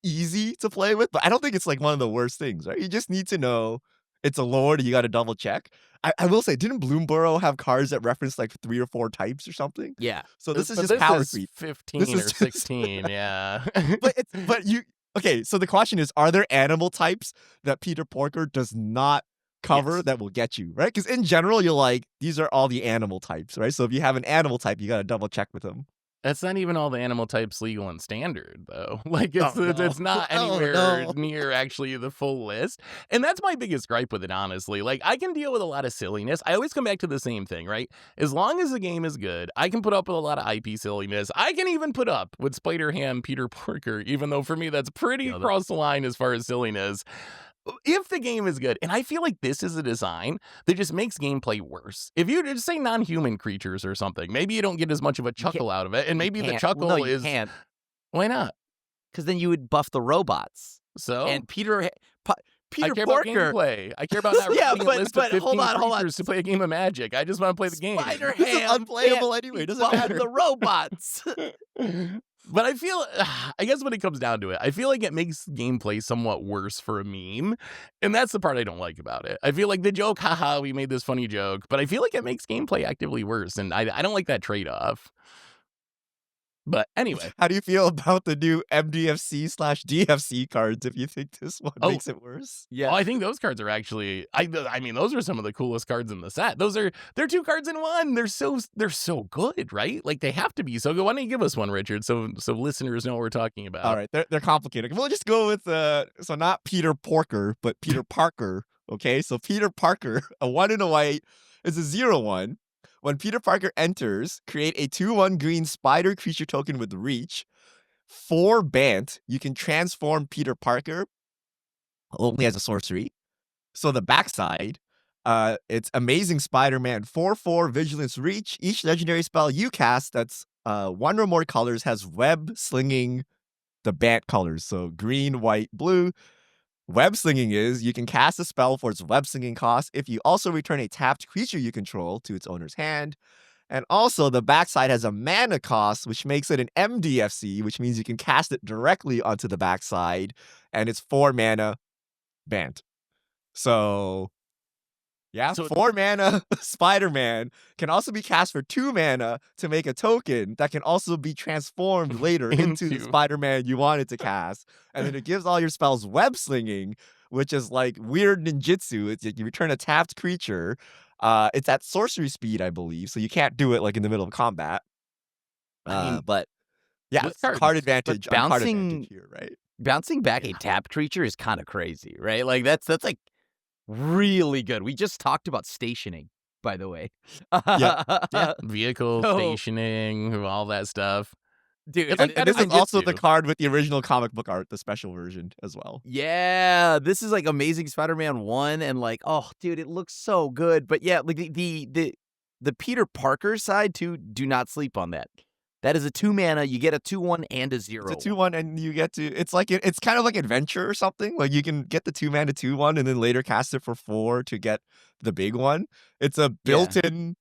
easy to play with, but I don't think it's like one of the worst things, right? You just need to know it's a lord and you got to double check. I will say, didn't Bloomborough have cards that reference like 3 or 4 types or something? Yeah. So this is just power creep. 15 or 16, yeah. Okay, so the question is, are there animal types that Peter Porker does not cover that will get you, right? Because in general, you're like, these are all the animal types, right? So if you have an animal type, you got to double check with them. That's not even all the animal types legal and standard, though. Like, it's not anywhere near actually the full list. And that's my biggest gripe with it, honestly. Like, I can deal with a lot of silliness. I always come back to the same thing, right? As long as the game is good, I can put up with a lot of IP silliness. I can even put up with Spider-Ham Peter Porker, even though for me that's pretty across the line as far as silliness. If the game is good, and I feel like this is a design that just makes gameplay worse. If you just say non-human creatures or something, maybe you don't get as much of a chuckle out of it, and maybe the chuckle you is... can't. Why not? Because then you would buff the robots. So? And Peter I care about Porker. gameplay. I care about not Yeah, reading a list of 15 hold on. creatures to play a game of Magic. I just want to play the game. Spider This is Ham unplayable can't anyway. It keep doesn't up with matter. the robots. But I feel, I guess when it comes down to it, I feel like it makes gameplay somewhat worse for a meme. And that's the part I don't like about it. I feel like the joke, haha, we made this funny joke, but I feel like it makes gameplay actively worse. And I don't like that trade-off. But anyway. How do you feel about the new MDFC/DFC cards? If you think this one makes it worse, Yeah, I think those cards are actually. I mean, those are some of the coolest cards in the set. They're 2 cards in one. They're so good, right? Like they have to be so good. Why don't you give us one, Richard, so listeners know what we're talking about? all right, they're complicated. We'll just go with so not Peter Porker, but Peter Parker. Okay, so Peter Parker, a 1 and a white, is a 0/1. When Peter Parker enters, create a 2/1 green spider creature token with reach. 4 Bant, you can transform Peter Parker only as a sorcery. So the backside, it's Amazing Spider-Man 4/4 Vigilance Reach. Each legendary spell you cast that's 1 or more colors has web slinging the Bant colors. So green, white, blue. Web slinging is you can cast a spell for its web slinging cost if you also return a tapped creature you control to its owner's hand. And also the backside has a mana cost, which makes it an MDFC, which means you can cast it directly onto the backside, and it's 4 mana Bant. So yeah, So 4 mana Spider-Man can also be cast for 2 mana to make a token that can also be transformed later into the Spider-Man you wanted to cast. And then it gives all your spells web slinging, which is like weird ninjutsu. It's you return a tapped creature. It's at sorcery speed, I believe, so you can't do it like in the middle of combat. But yeah, it's card advantage on card advantage here, right? Bouncing back a tapped creature is kind of crazy, right? Like that's like really good. We just talked about stationing, by the way. Yeah. Vehicle, stationing, all that stuff. Dude, It's like, and this is also the card with the original comic book art, the special version as well. Yeah, this is like Amazing Spider-Man 1, and like, oh, dude, it looks so good. But yeah, like the Peter Parker side too, do not sleep on that. That is a 2 mana. You get a 2/1 and a 0. It's a 2/1, and you get to. It's kind of like Adventure or something. Like you can get the 2 mana 2/1, and then later cast it for 4 to get the big one. It's a built-in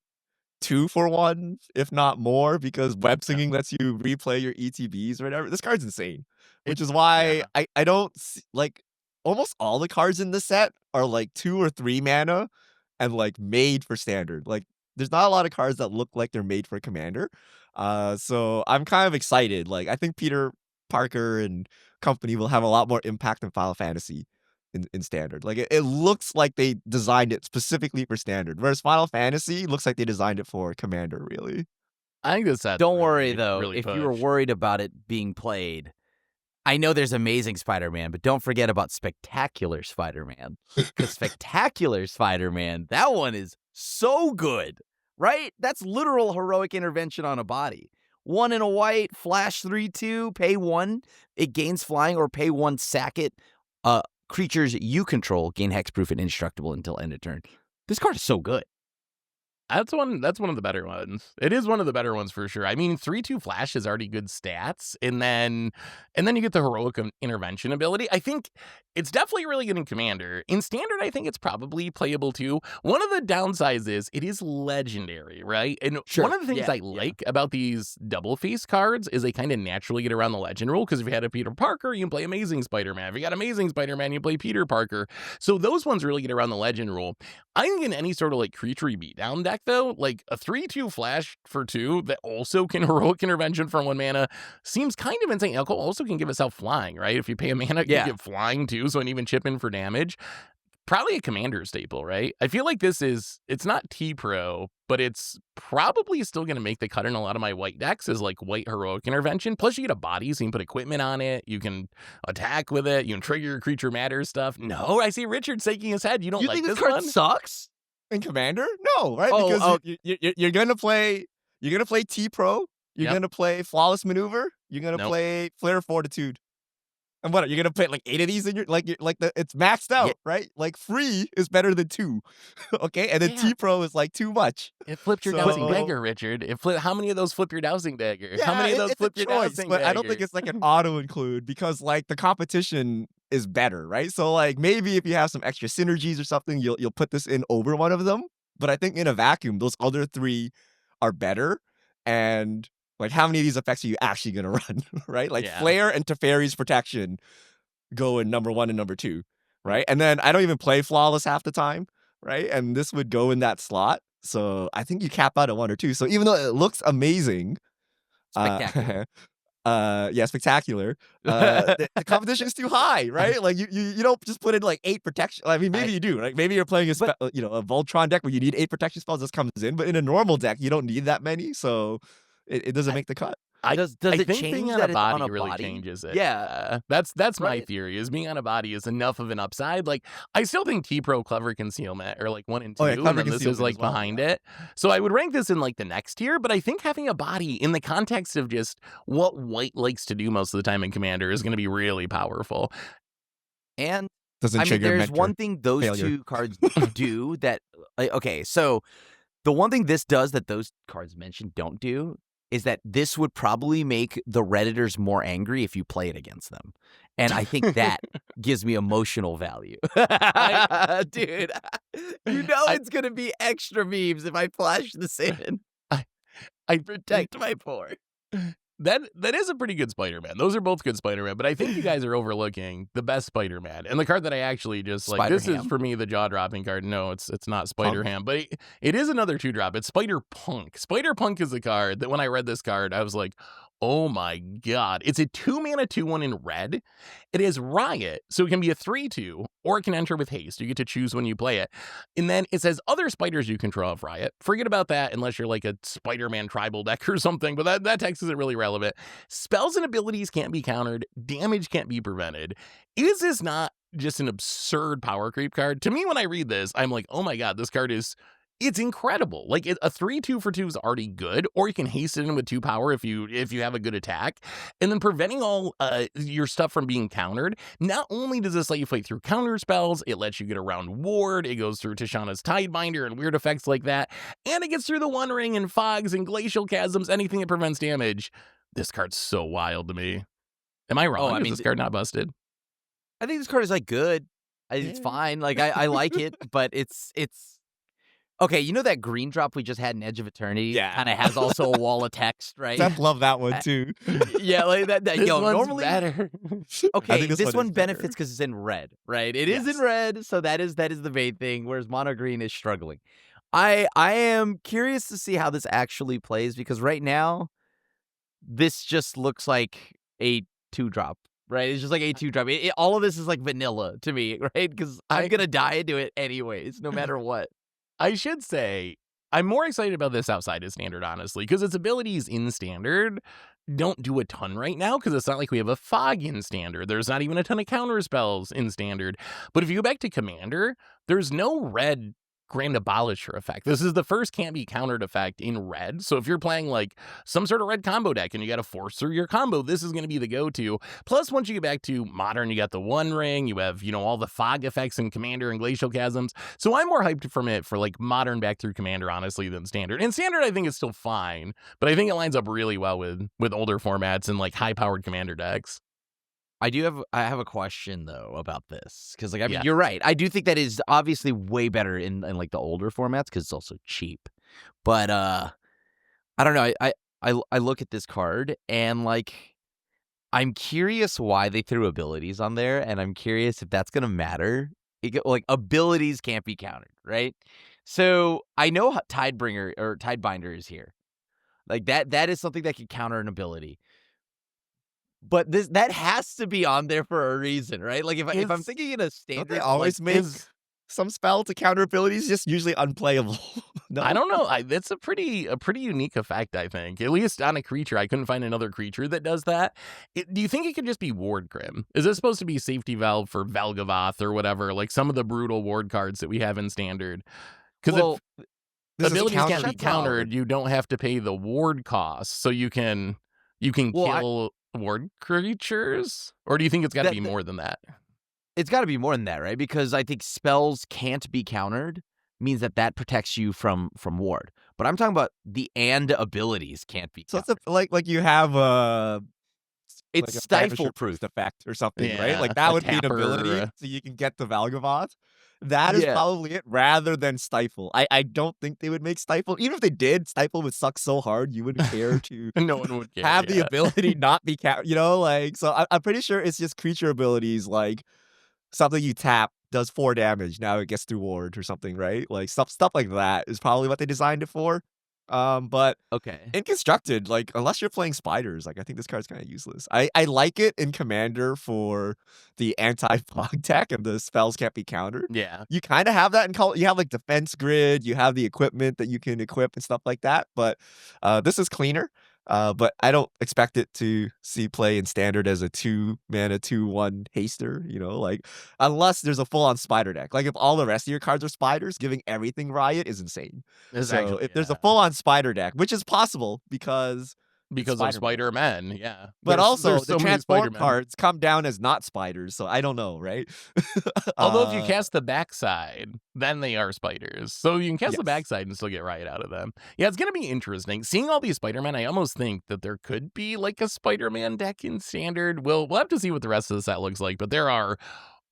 2-for-1, if not more, because web slinging lets you replay your ETBs or whatever. This card's insane, which is why I don't like almost all the cards in the set are like 2 or 3 mana and like made for standard. Like there's not a lot of cards that look like they're made for Commander. So I'm kind of excited. Like I think Peter Parker and company will have a lot more impact than Final Fantasy in standard. Like it looks like they designed it specifically for standard, whereas Final Fantasy looks like they designed it for Commander. Really, I think that's Don't worry though. Really if you were worried about it being played, I know there's Amazing Spider-Man, but don't forget about Spectacular Spider-Man. Because Spectacular Spider-Man, that one is so good, right? That's literal heroic intervention on a body. 1 and a white, flash 3/2, pay 1, it gains flying, or pay 1, sack it. Creatures you control gain hexproof and indestructible until end of turn. This card is so good. That's one of the better ones. It is one of the better ones for sure. I mean, 3/2 flash is already good stats, and then you get the heroic intervention ability. I think it's definitely really good in Commander. In Standard, I think it's probably playable too. One of the downsides is it is legendary, right? And one of the things I like about these double face cards is they kind of naturally get around the legend rule, because if you had a Peter Parker, you can play Amazing Spider-Man. If you got Amazing Spider-Man, you play Peter Parker. So those ones really get around the legend rule. I think in any sort of like creature beatdown deck, though, like a 3/2 flash for 2 that also can heroic intervention for 1 mana seems kind of insane. It also can give itself flying, right? If you pay a mana, you get flying too, so an even chip in for damage. Probably a Commander staple, right? I feel like it's not T-Pro, but it's probably still going to make the cut in a lot of my white decks as like white heroic intervention. Plus you get a body, so you can put equipment on it. You can attack with it. You can trigger your creature matter stuff. No, I see Richard shaking his head. You don't like think this card one? Sucks? in Commander, no, right? Because you're gonna play T-Pro. You're gonna play Flawless Maneuver. You're gonna play Flare Fortitude. And what, you're gonna play like 8 of these in your it's maxed out, right? Like free is better than 2. Okay? And then T-Pro is like too much. It flipped your dowsing dagger, Richard. How many of those flip your dowsing dagger? Yeah, how many of those flip your dowsing dagger? I don't think it's like an auto include, because like the competition is better, right? So like maybe if you have some extra synergies or something, you'll put this in over one of them. But I think in a vacuum, those other three are better. And like, how many of these effects are you actually gonna run, right? Like Flare and Teferi's Protection go in number 1 and number 2, right? And then I don't even play Flawless half the time, right? And this would go in that slot. So I think you cap out at 1 or 2. So even though it looks amazing, Spectacular. spectacular. The competition is too high, right? Like you don't just put in like 8 protection. I mean, maybe you do, right? Maybe you're playing a Voltron deck where you need 8 protection spells. This comes in, but in a normal deck, you don't need that many, so it doesn't make the cut. Does I it think change being that on a it's body on a really body? changes it. Yeah. That's my Right. theory, is being on a body is enough of an upside. Like, I still think T-Pro Clever Concealment are like 1 and 2, and then this is like behind it. So I would rank this in like the next tier, but I think having a body in the context of just what white likes to do most of the time in Commander is going to be really powerful. And Doesn't trigger there's mentor one thing those failure. 2 cards do that, okay, so the one thing this does that those cards mentioned don't do is that this would probably make the Redditors more angry if you play it against them. And I think that gives me emotional value. Dude, it's going to be extra memes if I flash this in. I protect my port. That is a pretty good Spider-Man. Those are both good Spider-Man, but I think you guys are overlooking the best Spider-Man. And the card that I actually just like, this is for me the jaw-dropping card. No, it's not Spider-Ham, but it is another 2-drop. It's Spider-Punk. Spider-Punk is a card that when I read this card, I was like, oh my god. It's a 2-mana 2/1 in red. It is Riot, so it can be a 3/2, or it can enter with haste. You get to choose when you play it. And then it says other spiders you control of Riot. Forget about that unless you're like a Spider-Man tribal deck or something, but that text isn't really relevant. Spells and abilities can't be countered. Damage can't be prevented. Is this not just an absurd power creep card? To me, when I read this, I'm like, oh my god, this card it's incredible. Like a 3/2 for 2 is already good, or you can haste it in with 2 power if you have a good attack, and then preventing all your stuff from being countered. Not only does this let you fight through counter spells, it lets you get around ward. It goes through Tishana's Tidebinder and weird effects like that, and it gets through the One Ring and fogs and glacial chasms. Anything that prevents damage. This card's so wild to me. Am I wrong? Is this card not busted? I think this card is like good. It's fine. Like I like it, but it's. Okay, you know that green drop we just had in Edge of Eternity? Yeah. Kind of has also a wall of text, right? Steph loved that one too. Yeah, like that. This one's normally better. Okay, this one is benefits because it's in red, right? It is in red, so that is the main thing. Whereas mono green is struggling. I am curious to see how this actually plays because right now, this just looks like a 2-drop. Right, it's just like a 2-drop. All of this is like vanilla to me, right? Because I'm gonna die into it anyways, no matter what. I should say, I'm more excited about this outside of Standard, honestly, because its abilities in Standard don't do a ton right now, because it's not like we have a fog in Standard. There's not even a ton of counter spells in Standard. But if you go back to Commander, there's no red Grand Abolisher effect. This is the first can't be countered effect in red. So if you're playing like some sort of red combo deck and you got to force through your combo, this is going to be the go-to. Plus, once you get back to Modern, you got the One Ring, you have, all the fog effects in Commander and Glacial Chasms. So I'm more hyped from it for like Modern back through Commander, honestly, than Standard. And Standard, I think, is still fine, but I think it lines up really well with older formats and like high-powered Commander decks. I have a question though about this because like you're right. I do think that is obviously way better in like the older formats because it's also cheap. But I don't know. I look at this card and like I'm curious why they threw abilities on there, and I'm curious if that's gonna matter. Like abilities can't be countered, right? So I know Tidebringer or Tidebinder is here. Like that is something that can counter an ability. But that has to be on there for a reason, right? Like if I'm thinking in a standard, don't they always make some spell to counter abilities just usually unplayable? No? I don't know. That's a pretty unique effect, I think. At least on a creature. I couldn't find another creature that does that. Do you think it could just be Ward Grim? Is this supposed to be safety valve for Velgavoth or whatever? Like some of the brutal ward cards that we have in Standard. Because if abilities can't be countered, you don't have to pay the ward cost, so you can kill ward creatures? Or do you think it's got to be more than that? It's got to be more than that, right? Because I think spells can't be countered means that protects you from ward. But I'm talking about the abilities can't be countered. So it's like you have It's a stifle Vanisher proof. Boost effect or something, right? Yeah, Like that a would be an tapper. ability so you can get the Valgavoth. That is Yeah. probably it, rather than Stifle. I don't think they would make Stifle. Even if they did, Stifle would suck so hard you wouldn't care to No one would care. have the yeah. ability not be like. So I'm pretty sure it's just creature abilities, like something you tap does 4 damage. Now it gets through wards or something, right? Like stuff like that is probably what they designed it for. But Okay. in constructed, like unless you're playing spiders, like I think this card's kind of useless. I like it in Commander for the anti-fog tech and the spells can't be countered. Yeah. You kind of have that in color. You have like defense grid, you have the equipment that you can equip and stuff like that. But this is cleaner. But I don't expect it to see play in standard as a 2-mana 2/1 haster, like unless there's a full-on spider deck. Like if all the rest of your cards are spiders, giving everything riot is insane. So if there's a full-on spider deck, which is possible because of Spider-Man. Spider-Man, yeah. But also there's the so many transform Spider-Men. cards come down as not spiders, so I don't know, right? Although if you cast the backside, then they are spiders. So you can cast the Yes. backside and still get riot out of them. Yeah, it's going to be interesting. Seeing all these Spider-Man, I almost think that there could be like a Spider-Man deck in standard. We'll have to see what the rest of the set looks like, but there are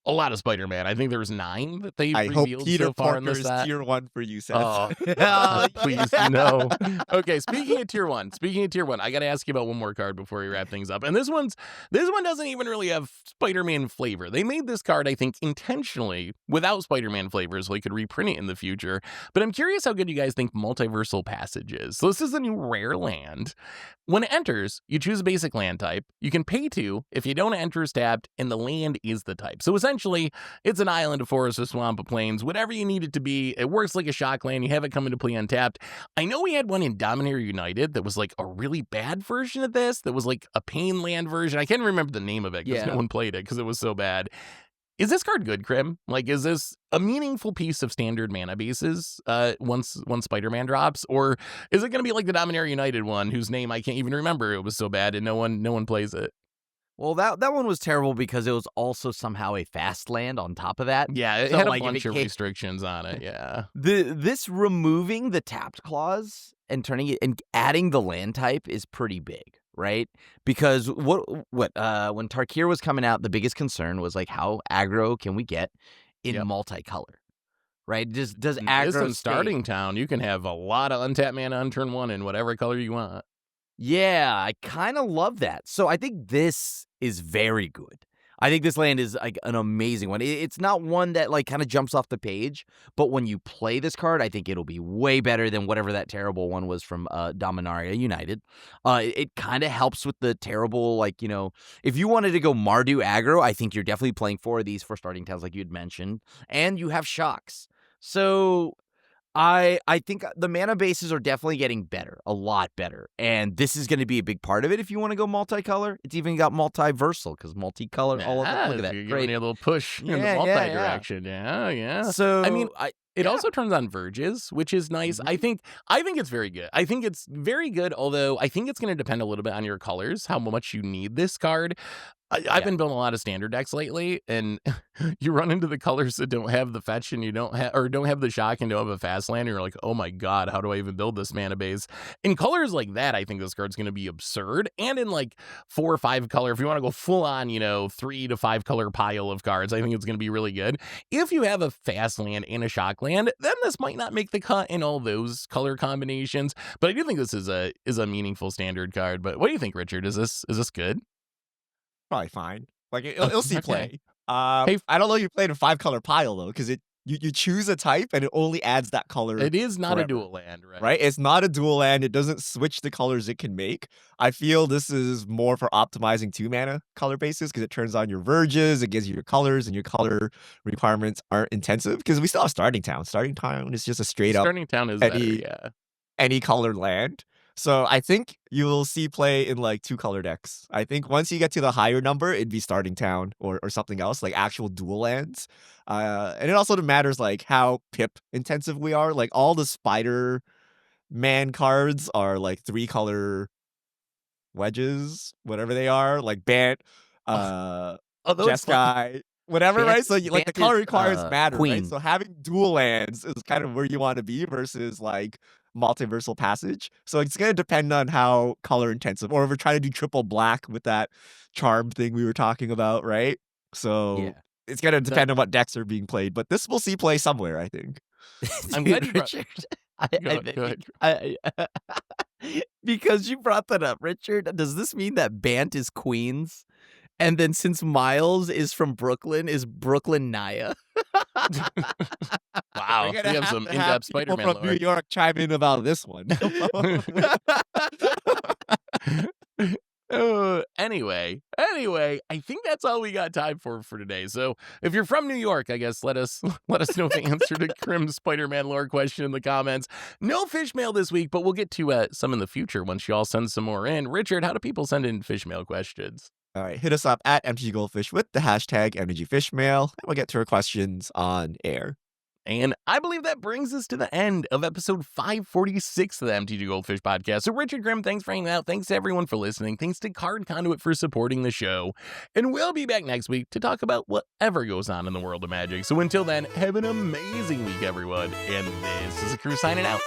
a lot of Spider-Man. I think there's 9 that they've I hope revealed Peter so far in Parker this is set. tier 1 for you, Seth. Oh, please, no. Okay, speaking of tier 1, I got to ask you about one more card before we wrap things up. And this one doesn't even really have Spider-Man flavor. They made this card, I think, intentionally without Spider-Man flavor so they could reprint it in the future. But I'm curious how good you guys think Multiversal Passage is. So this is a new rare land. When it enters, you choose a basic land type. You can pay 2 if you don't enter as tapped, and the land is the type. So essentially, it's an island, a forest, a swamp, a plains, whatever you need it to be. It works like a shock land. You have it come into play untapped. I know we had one in Dominator United that was like a really bad version of this. That was like a pain land version. I can't remember the name of it because no one played it because it was so bad. Is this card good, Krim? Like, is this a meaningful piece of standard mana bases once Spider-Man drops? Or is it going to be like the Dominator United one, whose name I can't even remember? It was so bad and no one plays it. Well, that one was terrible because it was also somehow a fast land on top of that. Yeah, it So, had a like, if bunch it of came- restrictions on it, yeah. This removing the tapped clause and turning it and adding the land type is pretty big, right? Because when Tarkir was coming out, the biggest concern was like how aggro can we get in multicolor, right? Does aggro in starting town, you can have a lot of untapped mana on turn 1 in whatever color you want. Yeah, I kind of love that. So I think this is very good. I think this land is like an amazing one. It's not one that like kind of jumps off the page, but when you play this card, I think it'll be way better than whatever that terrible one was from Dominaria United. It kind of helps with the terrible, like, if you wanted to go Mardu aggro, I think you're definitely playing 4 of these for starting towns like you'd mentioned, and you have shocks. So I think the mana bases are definitely getting better, a lot better. And this is going to be a big part of it if you want to go multicolor. It's even got multiversal because multicolor, all of it. Look at that. You're Great. giving a little push in the multi-direction. Yeah. So, I mean, it also turns on verges, which is nice. I think it's very good. I think it's very good, although I think it's going to depend a little bit on your colors, how much you need this card. I've been building a lot of standard decks lately, and you run into the colors that don't have the fetch and don't have the shock and don't have a fast land, and you're like, oh my god, how do I even build this mana base? In colors like that, I think this card's going to be absurd. And in like 4 or 5 color, if you want to go full on, 3 to 5 color pile of cards, I think it's going to be really good. If you have a fast land and a shock land, then this might not make the cut in all those color combinations. But I do think this is a meaningful standard card. But what do you think, Richard? Is this good? Probably fine. Like it'll see play. Hey, I don't know if you played a 5-color pile though, because you choose a type and it only adds that color. It is not forever. a dual land, right? Right? It's not a dual land. It doesn't switch the colors it can make. I feel this is more for optimizing 2-mana color bases because it turns on your verges, it gives you your colors, and your color requirements aren't intensive because we still have starting town. Starting town is just a straight up Starting town is better, yeah. Any colored land. So I think you will see play in like 2-color decks. I think once you get to the higher number, it'd be starting town or something else, like actual dual lands. And it also matters like how pip intensive we are. Like all the Spider-Man cards are like 3-color wedges, whatever they are, like Bant, Jeskai, whatever, right? So like the color requirements matter, Queen. right? So having dual lands is kind of where you want to be versus like Multiversal Passage. So it's going to depend on how color intensive, or if we're trying to do triple black with that charm thing we were talking about, right? So Yeah. it's going to depend on what decks are being played, but this will see play somewhere, I think. I'm Dude, glad you brought- Richard. Go ahead. Because you brought that up, Richard. Does this mean that Bant is Queens? And then since Miles is from Brooklyn, is Brooklyn Naya? Wow, We're we gonna have some to in-depth people Spider-Man from lore. New York chime in about this one. Anyway, I think that's all we got time for today. So if you're from New York, I guess let us know the answer to Krim's Spider-Man lore question in the comments. No fish mail this week, but we'll get to some in the future once you all send some more in. Richard, how do people send in fish mail questions? All right, hit us up at MTGGoldfish with the hashtag MTGFishmail, and we'll get to our questions on air. And I believe that brings us to the end of episode 546 of the MTG Goldfish podcast. So Richard Grimm, thanks for hanging out. Thanks to everyone for listening. Thanks to Card Conduit for supporting the show. And we'll be back next week to talk about whatever goes on in the world of Magic. So until then, have an amazing week, everyone. And this is a crew signing out.